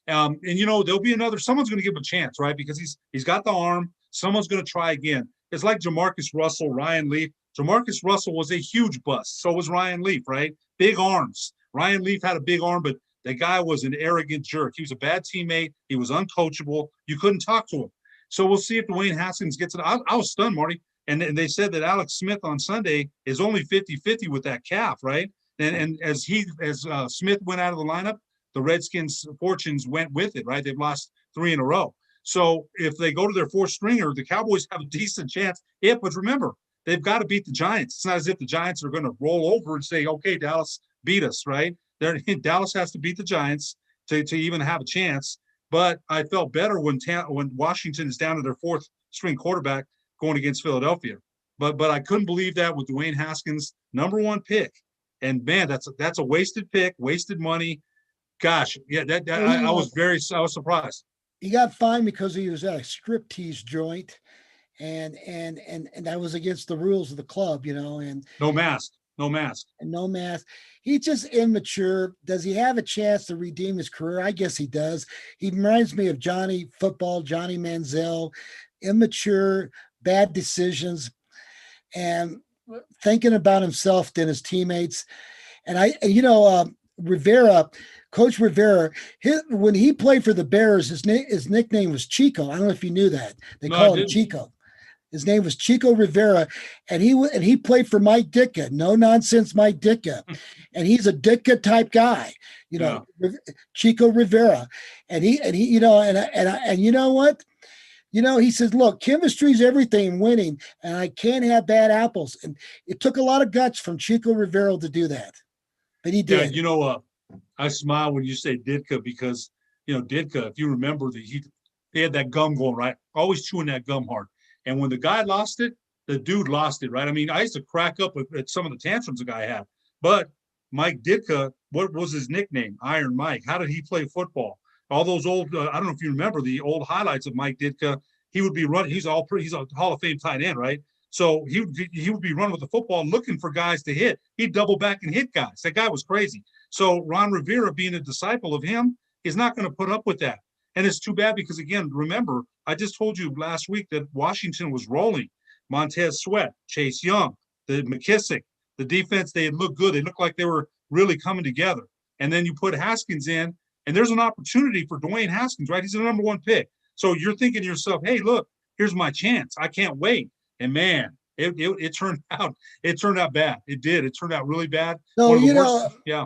And there'll be someone's going to give him a chance, right? Because he's got the arm. Someone's going to try again. It's like Jamarcus Russell, Ryan Leaf. Jamarcus Russell was a huge bust. So was Ryan Leaf, right? Big arms. Ryan Leaf had a big arm, but the guy was an arrogant jerk. He was a bad teammate. He was uncoachable. You couldn't talk to him. So we'll see if Dwayne Haskins gets it. I was stunned, Marty. And they said that Alex Smith on Sunday is only 50-50 with that calf, right? And as Smith went out of the lineup, the Redskins' fortunes went with it, right? They've lost 3 in a row. So if they go to their fourth stringer, the Cowboys have a decent chance. But remember, they've got to beat the Giants. It's not as if the Giants are going to roll over and say, okay, Dallas, beat us, right? Dallas has to beat the Giants to even have a chance. But I felt better when Washington is down to their fourth string quarterback going against Philadelphia. But I couldn't believe that with Dwayne Haskins, number one pick. And man, that's a wasted pick, wasted money. Gosh, yeah, I was surprised. He got fined because he was at a striptease joint, and that was against the rules of the club, and no mask. And no mask. He's just immature. Does he have a chance to redeem his career? I guess he does. He reminds me of Johnny Manziel, immature, bad decisions, and thinking about himself than his teammates. And Rivera, Coach Rivera, when he played for the Bears, his nickname was Chico. I don't know if you knew that. They call him Chico. His name was Chico Rivera, and he played for Mike Ditka. No nonsense, Mike Ditka, and he's a Ditka type guy, Chico Rivera, and he, and you know what? He says, look, chemistry is everything, winning, and I can't have bad apples. And it took a lot of guts from Chico Rivera to do that, but he did. Yeah, I smile when you say Ditka because Ditka, if you remember, they had that gum going right, always chewing that gum hard. And when the guy lost it, the dude lost it, right? I mean, I used to crack up at some of the tantrums the guy had. But Mike Ditka, what was his nickname? Iron Mike. How did he play football? All those old, I don't know if you remember the old highlights of Mike Ditka. He would be running. He's a Hall of Fame tight end, right? So he would be running with the football, looking for guys to hit. He'd double back and hit guys. That guy was crazy. So Ron Rivera, being a disciple of him, is not going to put up with that. And it's too bad because, again, remember, I just told you last week that Washington was rolling. Montez Sweat, Chase Young, the McKissick, the defense, they had looked good. They looked like they were really coming together. And then you put Haskins in, and there's an opportunity for Dwayne Haskins, right? He's the number one pick. So you're thinking to yourself, hey, look, here's my chance. I can't wait. And man, it turned out bad. It did. It turned out really bad. So, yeah.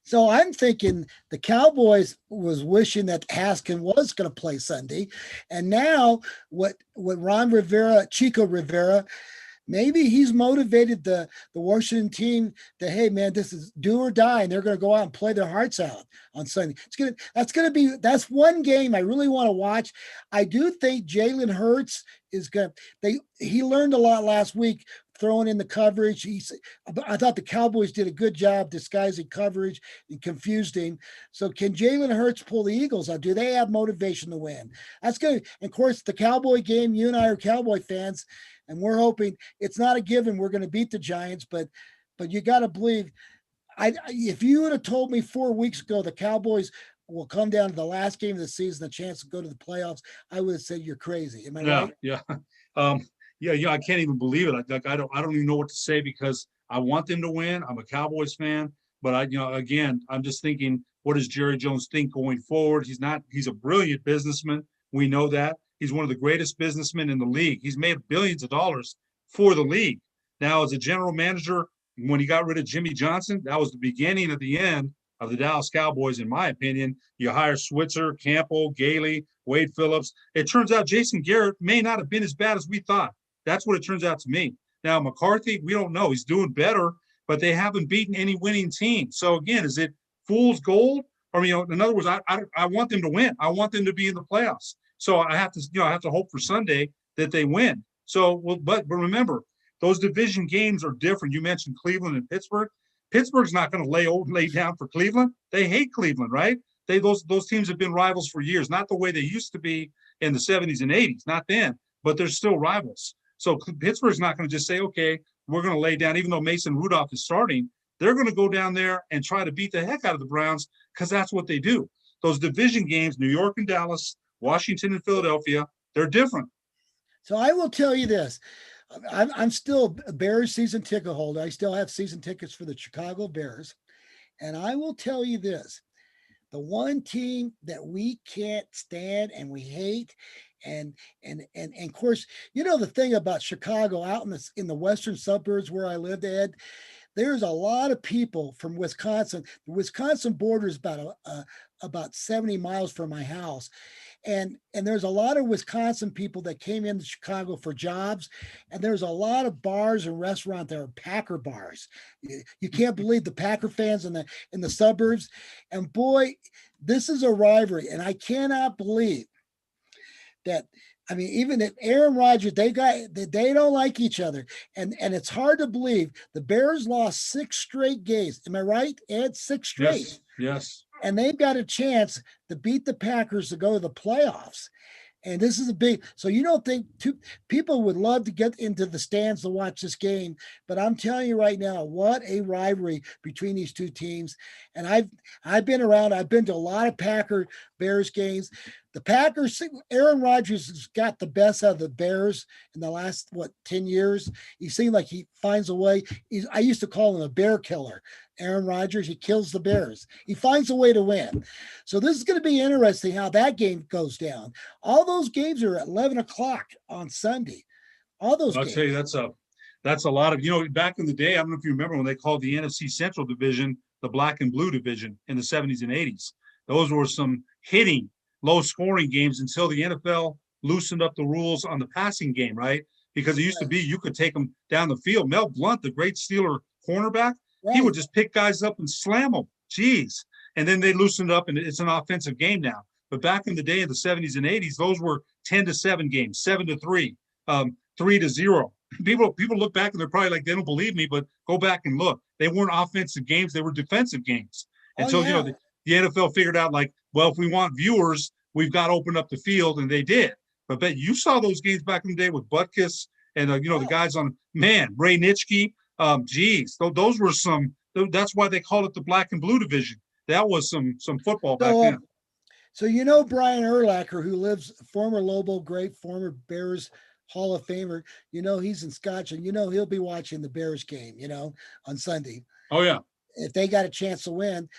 So I'm thinking the Cowboys was wishing that Haskins was going to play Sunday. And now what Ron Rivera, Chico Rivera, maybe he's motivated the Washington team to, hey man, this is do or die. And they're going to go out and play their hearts out on Sunday. That's one game I really want to watch. I do think Jalen Hurts is he learned a lot last week throwing in the coverage. I thought the Cowboys did a good job disguising coverage and confused him. So can Jalen Hurts pull the Eagles out? Do they have motivation to win? That's good. And of course, the Cowboy game, you and I are Cowboy fans, and we're hoping it's not a given we're going to beat the Giants, but you got to believe. If you would have told me 4 weeks ago the Cowboys will come down to the last game of the season, the chance to go to the playoffs, I would have said you're crazy. Am I right? Yeah. Yeah, I can't even believe it. I don't even know what to say because I want them to win. I'm a Cowboys fan, but again, I'm just thinking, what does Jerry Jones think going forward? He's a brilliant businessman. We know that. He's one of the greatest businessmen in the league. He's made billions of dollars for the league. Now, as a general manager, when he got rid of Jimmy Johnson, that was the beginning of the end of the Dallas Cowboys, in my opinion. You hire Switzer, Campbell, Gailey, Wade Phillips. It turns out Jason Garrett may not have been as bad as we thought. That's what it turns out to me. Now, McCarthy, we don't know. He's doing better, but they haven't beaten any winning team. So, again, is it fool's gold? Or, in other words, I want them to win. I want them to be in the playoffs. So I have to hope for Sunday that they win. So, but remember, those division games are different. You mentioned Cleveland and Pittsburgh. Pittsburgh's not going to lay down for Cleveland. They hate Cleveland, right? Those teams have been rivals for years, not the way they used to be in the 70s and 80s, not then, but they're still rivals. So Pittsburgh's not going to just say, okay, we're going to lay down, even though Mason Rudolph is starting. They're going to go down there and try to beat the heck out of the Browns because that's what they do. Those division games, New York and Dallas, Washington and Philadelphia, they're different. So I will tell you this. I'm still a Bears season ticket holder. I still have season tickets for the Chicago Bears. And I will tell you this. The one team that we can't stand and we hate, and of course, you know the thing about Chicago out in the western suburbs where I lived, Ed, there's a lot of people from Wisconsin. The Wisconsin border is about 70 miles from my house. And there's a lot of Wisconsin people that came into Chicago for jobs, and there's a lot of bars and restaurants that are Packer bars. You can't believe the Packer fans in the suburbs. And boy, this is a rivalry, and I cannot believe that. I mean, even if Aaron Rodgers, they don't like each other, and it's hard to believe the Bears lost 6 straight games. Am I right, Ed? 6 straight. Yes. Yes. And they've got a chance to beat the Packers to go to the playoffs. And this is a big, so you don't think people would love to get into the stands to watch this game, but I'm telling you right now, what a rivalry between these two teams. And I've been around, I've been to a lot of Packer Bears games. The Packers, Aaron Rodgers has got the best out of the Bears in the last, 10 years. He seemed like he finds a way. I used to call him a bear killer. Aaron Rodgers, he kills the Bears. He finds a way to win. So this is going to be interesting how that game goes down. All those games are at 11 o'clock on Sunday. All those I'll games. tell you, that's a lot of, back in the day, I don't know if you remember when they called the NFC Central Division the black and blue division in the 70s and 80s. Those were some hitting, low-scoring games until the NFL loosened up the rules on the passing game, right? Because it used to be you could take them down the field. Mel Blount, the great Steeler cornerback, he would just pick guys up and slam them. Jeez. And then they loosened up, and it's an offensive game now. But back in the day, in the 70s and 80s, those were 10-7 games, 7-3, 3-0. People look back and they're probably like, they don't believe me, but go back and look. They weren't offensive games; they were defensive games. And so, the NFL figured out, like, well, if we want viewers, we've got to open up the field, and they did. But you saw those games back in the day with Butkus and the guys on Ray Nitschke. Geez, those were some. That's why they called it the black and blue division. That was some football back then. So Brian Urlacher, who lives, former Lobo great, former Bears Hall of Famer. He's in Scotland. He'll be watching the Bears game. On Sunday. Oh yeah. If they got a chance to win,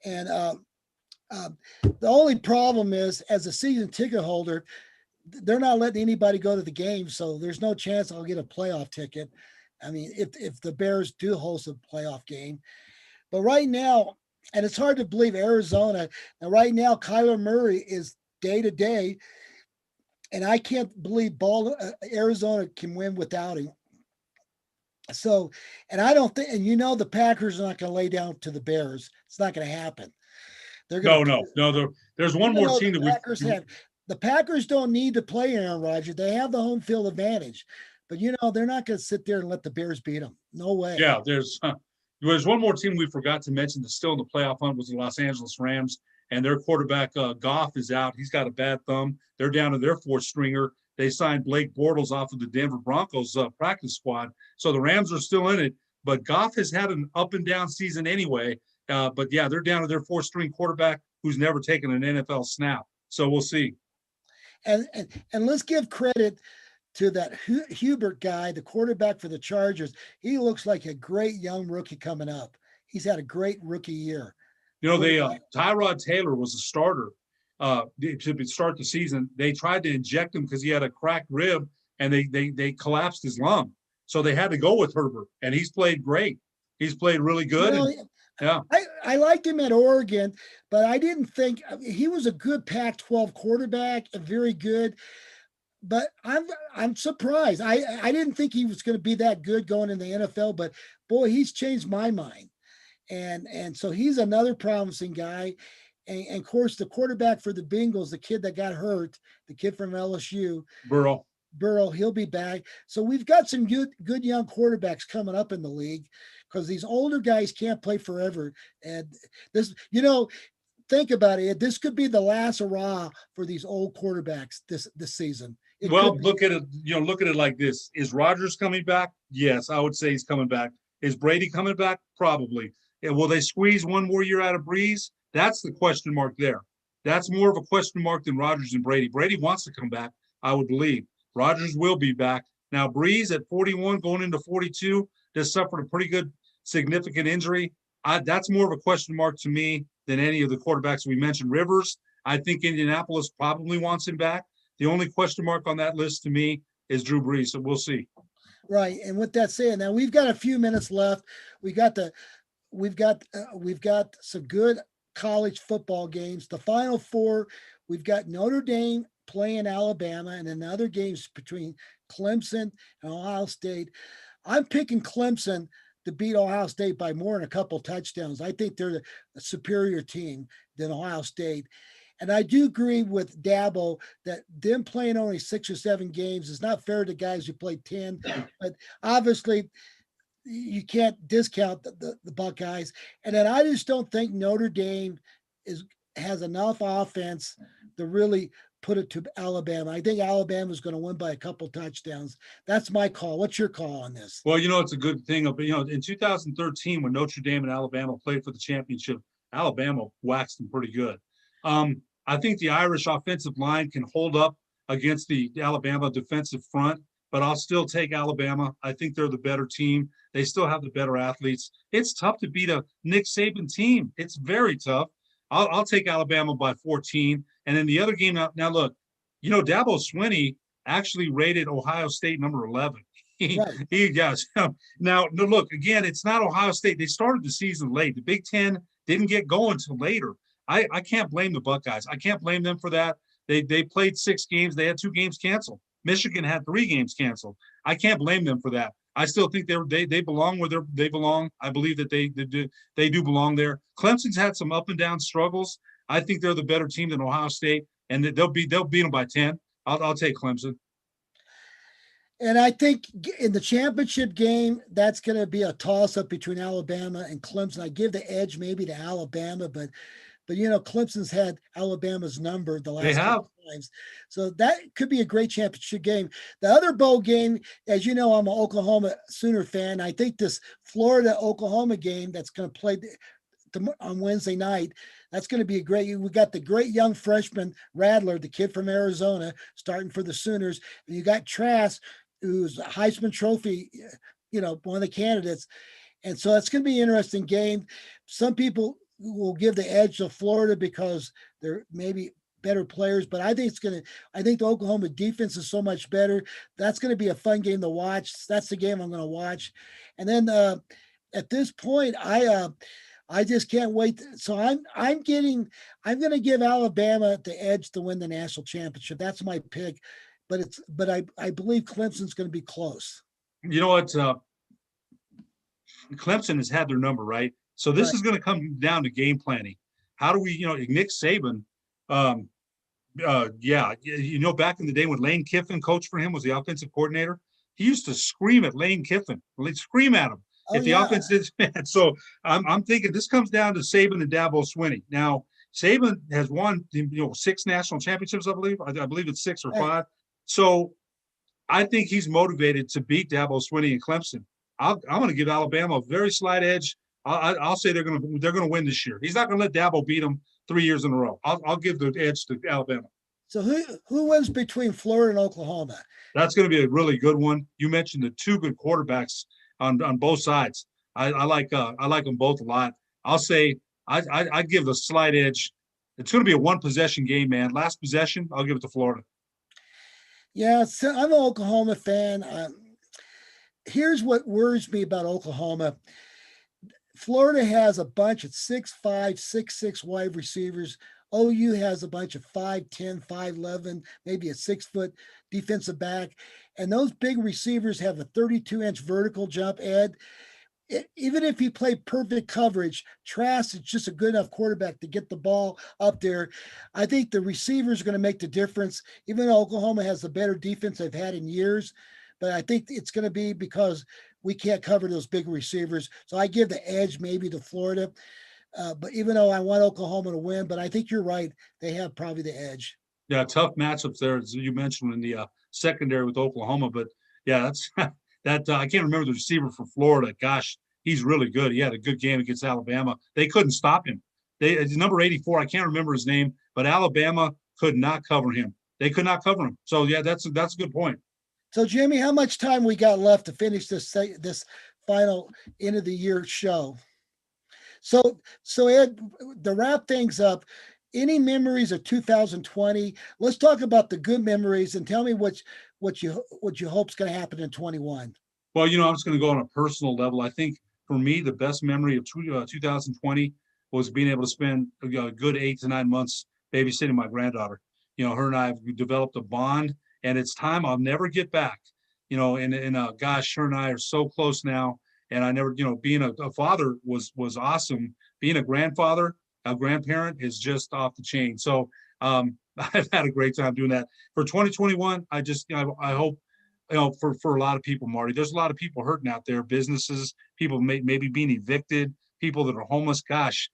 and the only problem is, as a season ticket holder, they're not letting anybody go to the game, so there's no chance I'll get a playoff ticket. I mean, if the Bears do host a playoff game, but right now, and it's hard to believe Arizona. And right now, Kyler Murray is day to day, and I can't believe Arizona can win without him. So, and I don't think, and the Packers are not going to lay down to the Bears. It's not going to happen. They're going to no. There's one more team that the Packers don't need to play Aaron Rodgers. They have the home field advantage, but they're not going to sit there and let the Bears beat them. No way. Yeah, there's one more team we forgot to mention that's still in the playoff hunt was the Los Angeles Rams, and their quarterback Goff is out. He's got a bad thumb. They're down to their 4th stringer. They signed Blake Bortles off of the Denver Broncos practice squad, so the Rams are still in it. But Goff has had an up and down season anyway. But yeah, they're down to their 4th string quarterback who's never taken an NFL snap. So we'll see. And let's give credit to that Hubert guy, the quarterback for the Chargers. He looks like a great young rookie coming up. He's had a great rookie year. Tyrod Taylor was a starter to start the season. They tried to inject him because he had a cracked rib, and they collapsed his lung. So they had to go with Herbert, and he's played great. He's played really good. Yeah, I liked him at Oregon, but I didn't think he was a good Pac-12 quarterback, very good. But I'm surprised. I didn't think he was going to be that good going in the NFL, but boy, he's changed my mind. And so he's another promising guy. And of course, the quarterback for the Bengals, the kid that got hurt, the kid from LSU, Burrow, he'll be back. So we've got some good young quarterbacks coming up in the league. Of because these older guys can't play forever. And this, think about it. This could be the last hurrah for these old quarterbacks this season. It Well, could be. look at it, look at it like this. Is Rodgers coming back? Yes, I would say he's coming back. Is Brady coming back? Probably. And will they squeeze one more year out of Breeze? That's the question mark there. That's more of a question mark than Rodgers and Brady. Brady wants to come back, I would believe. Rodgers will be back. Now, Breeze at 41 going into 42 just suffered a pretty good significant injury. That's more of a question mark to me than any of the quarterbacks we mentioned. Rivers, I think Indianapolis probably wants him back. The only question mark on that list to me is Drew Brees. So we'll see. Right. And with that said, now we've got a few minutes left. We got the we've got some good college football games. The Final Four, we've got Notre Dame playing Alabama, and then the other games between Clemson and Ohio State. I'm picking Clemson to beat Ohio State by more than a couple touchdowns. I think they're a superior team than Ohio State. And I do agree with Dabo that them playing only 6 or 7 games is not fair to guys who played 10. But obviously, you can't discount the Buckeyes. And then I just don't think Notre Dame has enough offense to really put it to Alabama. I think Alabama is going to win by a couple touchdowns. That's my call. What's your call on this? Well, it's a good thing. In 2013, when Notre Dame and Alabama played for the championship, Alabama waxed them pretty good. I think the Irish offensive line can hold up against the Alabama defensive front, but I'll still take Alabama. I think they're the better team. They still have the better athletes. It's tough to beat a Nick Saban team. It's very tough. I'll take Alabama by 14. And then the other game now look, Dabo Swinney actually rated Ohio State number 11. Yes. Now, look, again, it's not Ohio State. They started the season late. The Big Ten didn't get going until later. I can't blame the Buckeyes. I can't blame them for that. They played 6 games. They had 2 games canceled. Michigan had 3 games canceled. I can't blame them for that. I still think they belong where they belong. I believe that they do belong there. Clemson's had some up and down struggles. I think they're the better team than Ohio State, and they'll beat them by 10. I'll take Clemson. And I think in the championship game, that's going to be a toss-up between Alabama and Clemson. I give the edge maybe to Alabama, but Clemson's had Alabama's number the last couple times. So that could be a great championship game. The other bowl game, as you know, I'm an Oklahoma Sooner fan. I think this Florida-Oklahoma game that's going to play on Wednesday night, that's going to be a great. We got the great young freshman Rattler, the kid from Arizona, starting for the Sooners. And you got Trask, who's a Heisman Trophy, one of the candidates. And so it's going to be an interesting game. Some people will give the edge to Florida because they're maybe better players, but I think the Oklahoma defense is so much better. That's going to be a fun game to watch. That's the game I'm going to watch. And then at this point, I just can't wait. So I'm going to give Alabama the edge to win the national championship. That's my pick, but I believe Clemson's going to be close. You know what? Clemson has had their number, right? So this is going to come down to game planning. How do we, Nick Saban, back in the day when Lane Kiffin coached for him, was the offensive coordinator, he used to scream at Lane Kiffin, scream at him if the offense did. So I'm thinking this comes down to Saban and Dabo Swinney. Now, Saban has won, 6 national championships, I believe. I believe it's 6 or 5. So I think he's motivated to beat Dabo Swinney and Clemson. I'm going to give Alabama a very slight edge. I'll say they're going to win this year. He's not going to let Dabo beat them 3 years in a row. I'll give the edge to Alabama. So who wins between Florida and Oklahoma? That's going to be a really good one. You mentioned the 2 good quarterbacks on both sides. I like them both a lot. I'll say I give the slight edge. It's going to be a 1 possession game, man. Last possession, I'll give it to Florida. Yeah, so I'm an Oklahoma fan. Here's what worries me about Oklahoma. Florida has a bunch of 6'5", 6'6" wide receivers. OU has a bunch of 5'10", 5'11", maybe a 6-foot defensive back. And those big receivers have a 32-inch vertical jump, Ed. Even if he played perfect coverage, Trask is just a good enough quarterback to get the ball up there. I think the receivers are going to make the difference, even though Oklahoma has a better defense they've had in years. But I think it's going to be because we can't cover those big receivers. So I give the edge maybe to Florida. But even though I want Oklahoma to win, but I think you're right. They have probably the edge. Yeah, tough matchups there, as you mentioned in the secondary with Oklahoma. But yeah, that's that. I can't remember the receiver for Florida. Gosh, he's really good. He had a good game against Alabama. They couldn't stop him. Number 84. I can't remember his name, but Alabama could not cover him. They could not cover him. So yeah, that's a good point. So Jimmy, how much time we got left to finish this final end of the year show? So Ed, to wrap things up, any memories of 2020? Let's talk about the good memories and tell me what you hope's going to happen in 21. Well, I'm just going to go on a personal level. I think for me, the best memory of 2020 was being able to spend a good 8 to 9 months babysitting my granddaughter. Her and I have developed a bond, and it's time I'll never get back. And gosh, her and I are so close now. And I never, being a father was awesome. Being a grandfather, a grandparent is just off the chain. So I've had a great time doing that. For 2021, I hope, for a lot of people, Marty, there's a lot of people hurting out there, businesses, people maybe being evicted, people that are homeless. Gosh,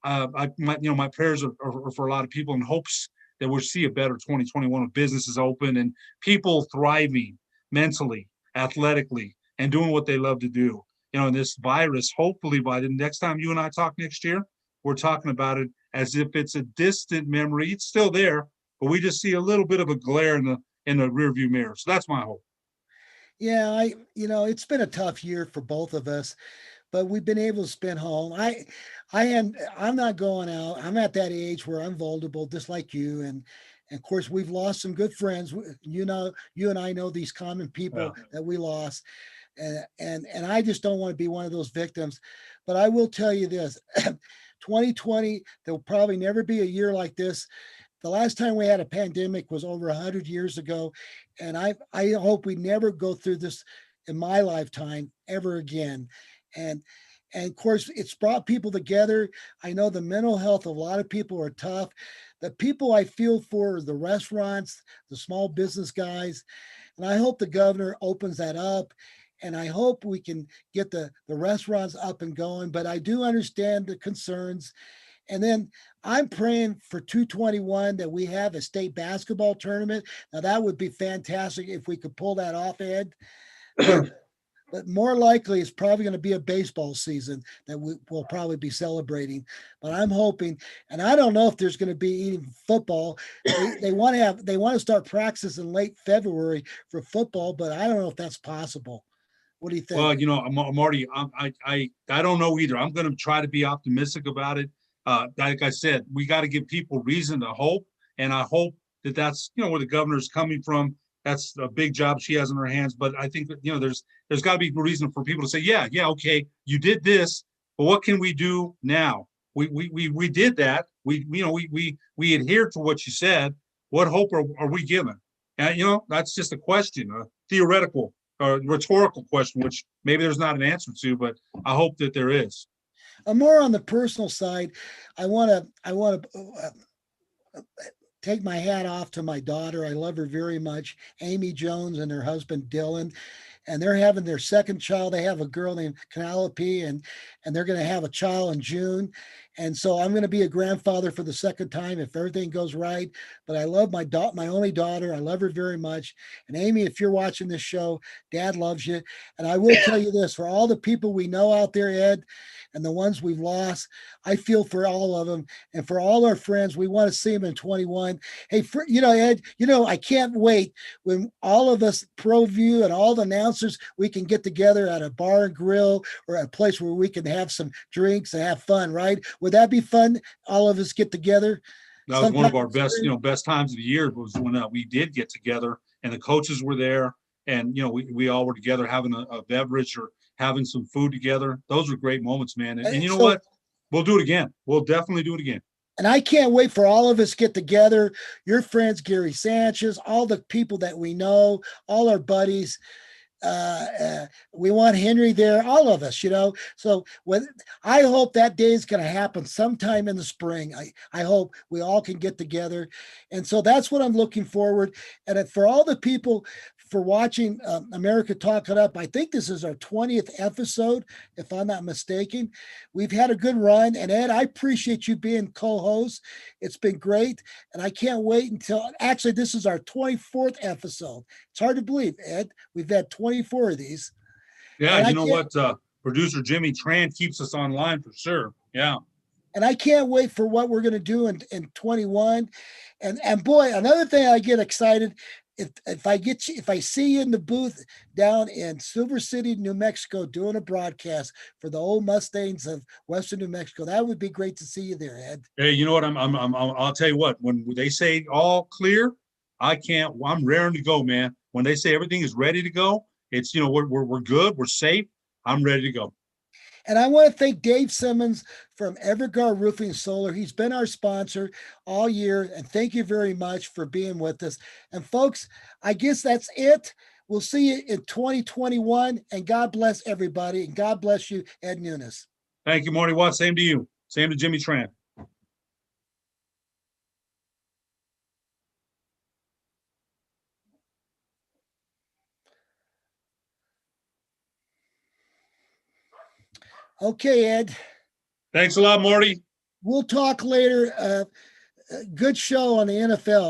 my prayers are for a lot of people in hopes that we'll see a better 2021 with businesses open and people thriving mentally, athletically, and doing what they love to do. And this virus, hopefully by the next time you and I talk next year, we're talking about it as if it's a distant memory. It's still there, but we just see a little bit of a glare in the rearview mirror. So that's my hope. Yeah, it's been a tough year for both of us, but we've been able to spend home. I'm not going out. I'm at that age where I'm vulnerable, just like you. And of course, we've lost some good friends. You and I know these common people that we lost. And I just don't want to be one of those victims. But I will tell you this 2020, there'll probably never be a year like this. The last time we had a pandemic was over 100 years ago. And I hope we never go through this in my lifetime ever again. And of course, it's brought people together. I know the mental health of a lot of people are tough. The people I feel for are the restaurants, the small business guys. And I hope the governor opens that up. And I hope we can get the restaurants up and going. But I do understand the concerns. And then I'm praying for 221 that we have a state basketball tournament. Now, that would be fantastic if we could pull that off, Ed. But more likely, it's probably going to be a baseball season that we'll probably be celebrating. But I'm hoping, and I don't know if there's going to be even football. They want to start practice in late February for football, but I don't know if that's possible. What do you think? Well, Marty, I don't know either. I'm going to try to be optimistic about it. Like I said, we got to give people reason to hope, and I hope that's where the governor's coming from. That's a big job she has in her hands. But I think that there's got to be a reason for people to say, yeah, okay, you did this, but what can we do now? We did that. We adhered to what you said. What hope are we given? And that's just a question, a theoretical or rhetorical question, which maybe there's not an answer to, but I hope that there is. More on the personal side, I want to take my hat off to my daughter. I love her very much, Amy Jones and her husband Dylan, and they're having their second child. They have a girl named Penelope, and they're going to have a child in June. And so I'm going to be a grandfather for the second time if everything goes right. But I love my only daughter. I love her very much. And Amy, if you're watching this show, Dad loves you. And I will tell you this: for all the people we know out there, Ed, and the ones we've lost, I feel for all of them. And for all our friends, we want to see them in 21. Hey, Ed, I can't wait when all of us ProView and all the announcers, we can get together at a bar and grill or a place where we can have some drinks and have fun, right? Would that be fun? All of us get together. That was one of our best times of the year was when we did get together and the coaches were there and, we all were together having a beverage or having some food together. Those were great moments, man. And you know what? We'll do it again. We'll definitely do it again. And I can't wait for all of us get together. Your friends, Gary Sanchez, all the people that we know, all our buddies. We want Henry there, all of us, So I hope that day is going to happen sometime in the spring. I hope we all can get together. And so that's what I'm looking forward. And for all the people for watching America Talk It Up. I think this is our 20th episode, if I'm not mistaken. We've had a good run. And Ed, I appreciate you being co-host. It's been great. And I can't wait until actually this is our 24th episode. It's hard to believe, Ed. We've had 24 of these. Yeah, you know what? Producer Jimmy Tran keeps us online for sure. Yeah. And I can't wait for what we're going to do in 21. And boy, another thing I get excited if I see you in the booth down in Silver City, New Mexico, doing a broadcast for the old Mustangs of Western New Mexico, that would be great to see you there, Ed. Hey, you know what? I'll tell you what. When they say all clear, I'm raring to go, man. When they say everything is ready to go, it's we're good, we're safe. I'm ready to go. And I want to thank Dave Simmons from Evergar Roofing Solar. He's been our sponsor all year. And thank you very much for being with us. And folks, I guess that's it. We'll see you in 2021. And God bless everybody. And God bless you, Ed Nunes. Thank you, Marty Watts. Same to you. Same to Jimmy Tran. Okay, Ed. Thanks a lot, Marty. We'll talk later. Good show on the NFL.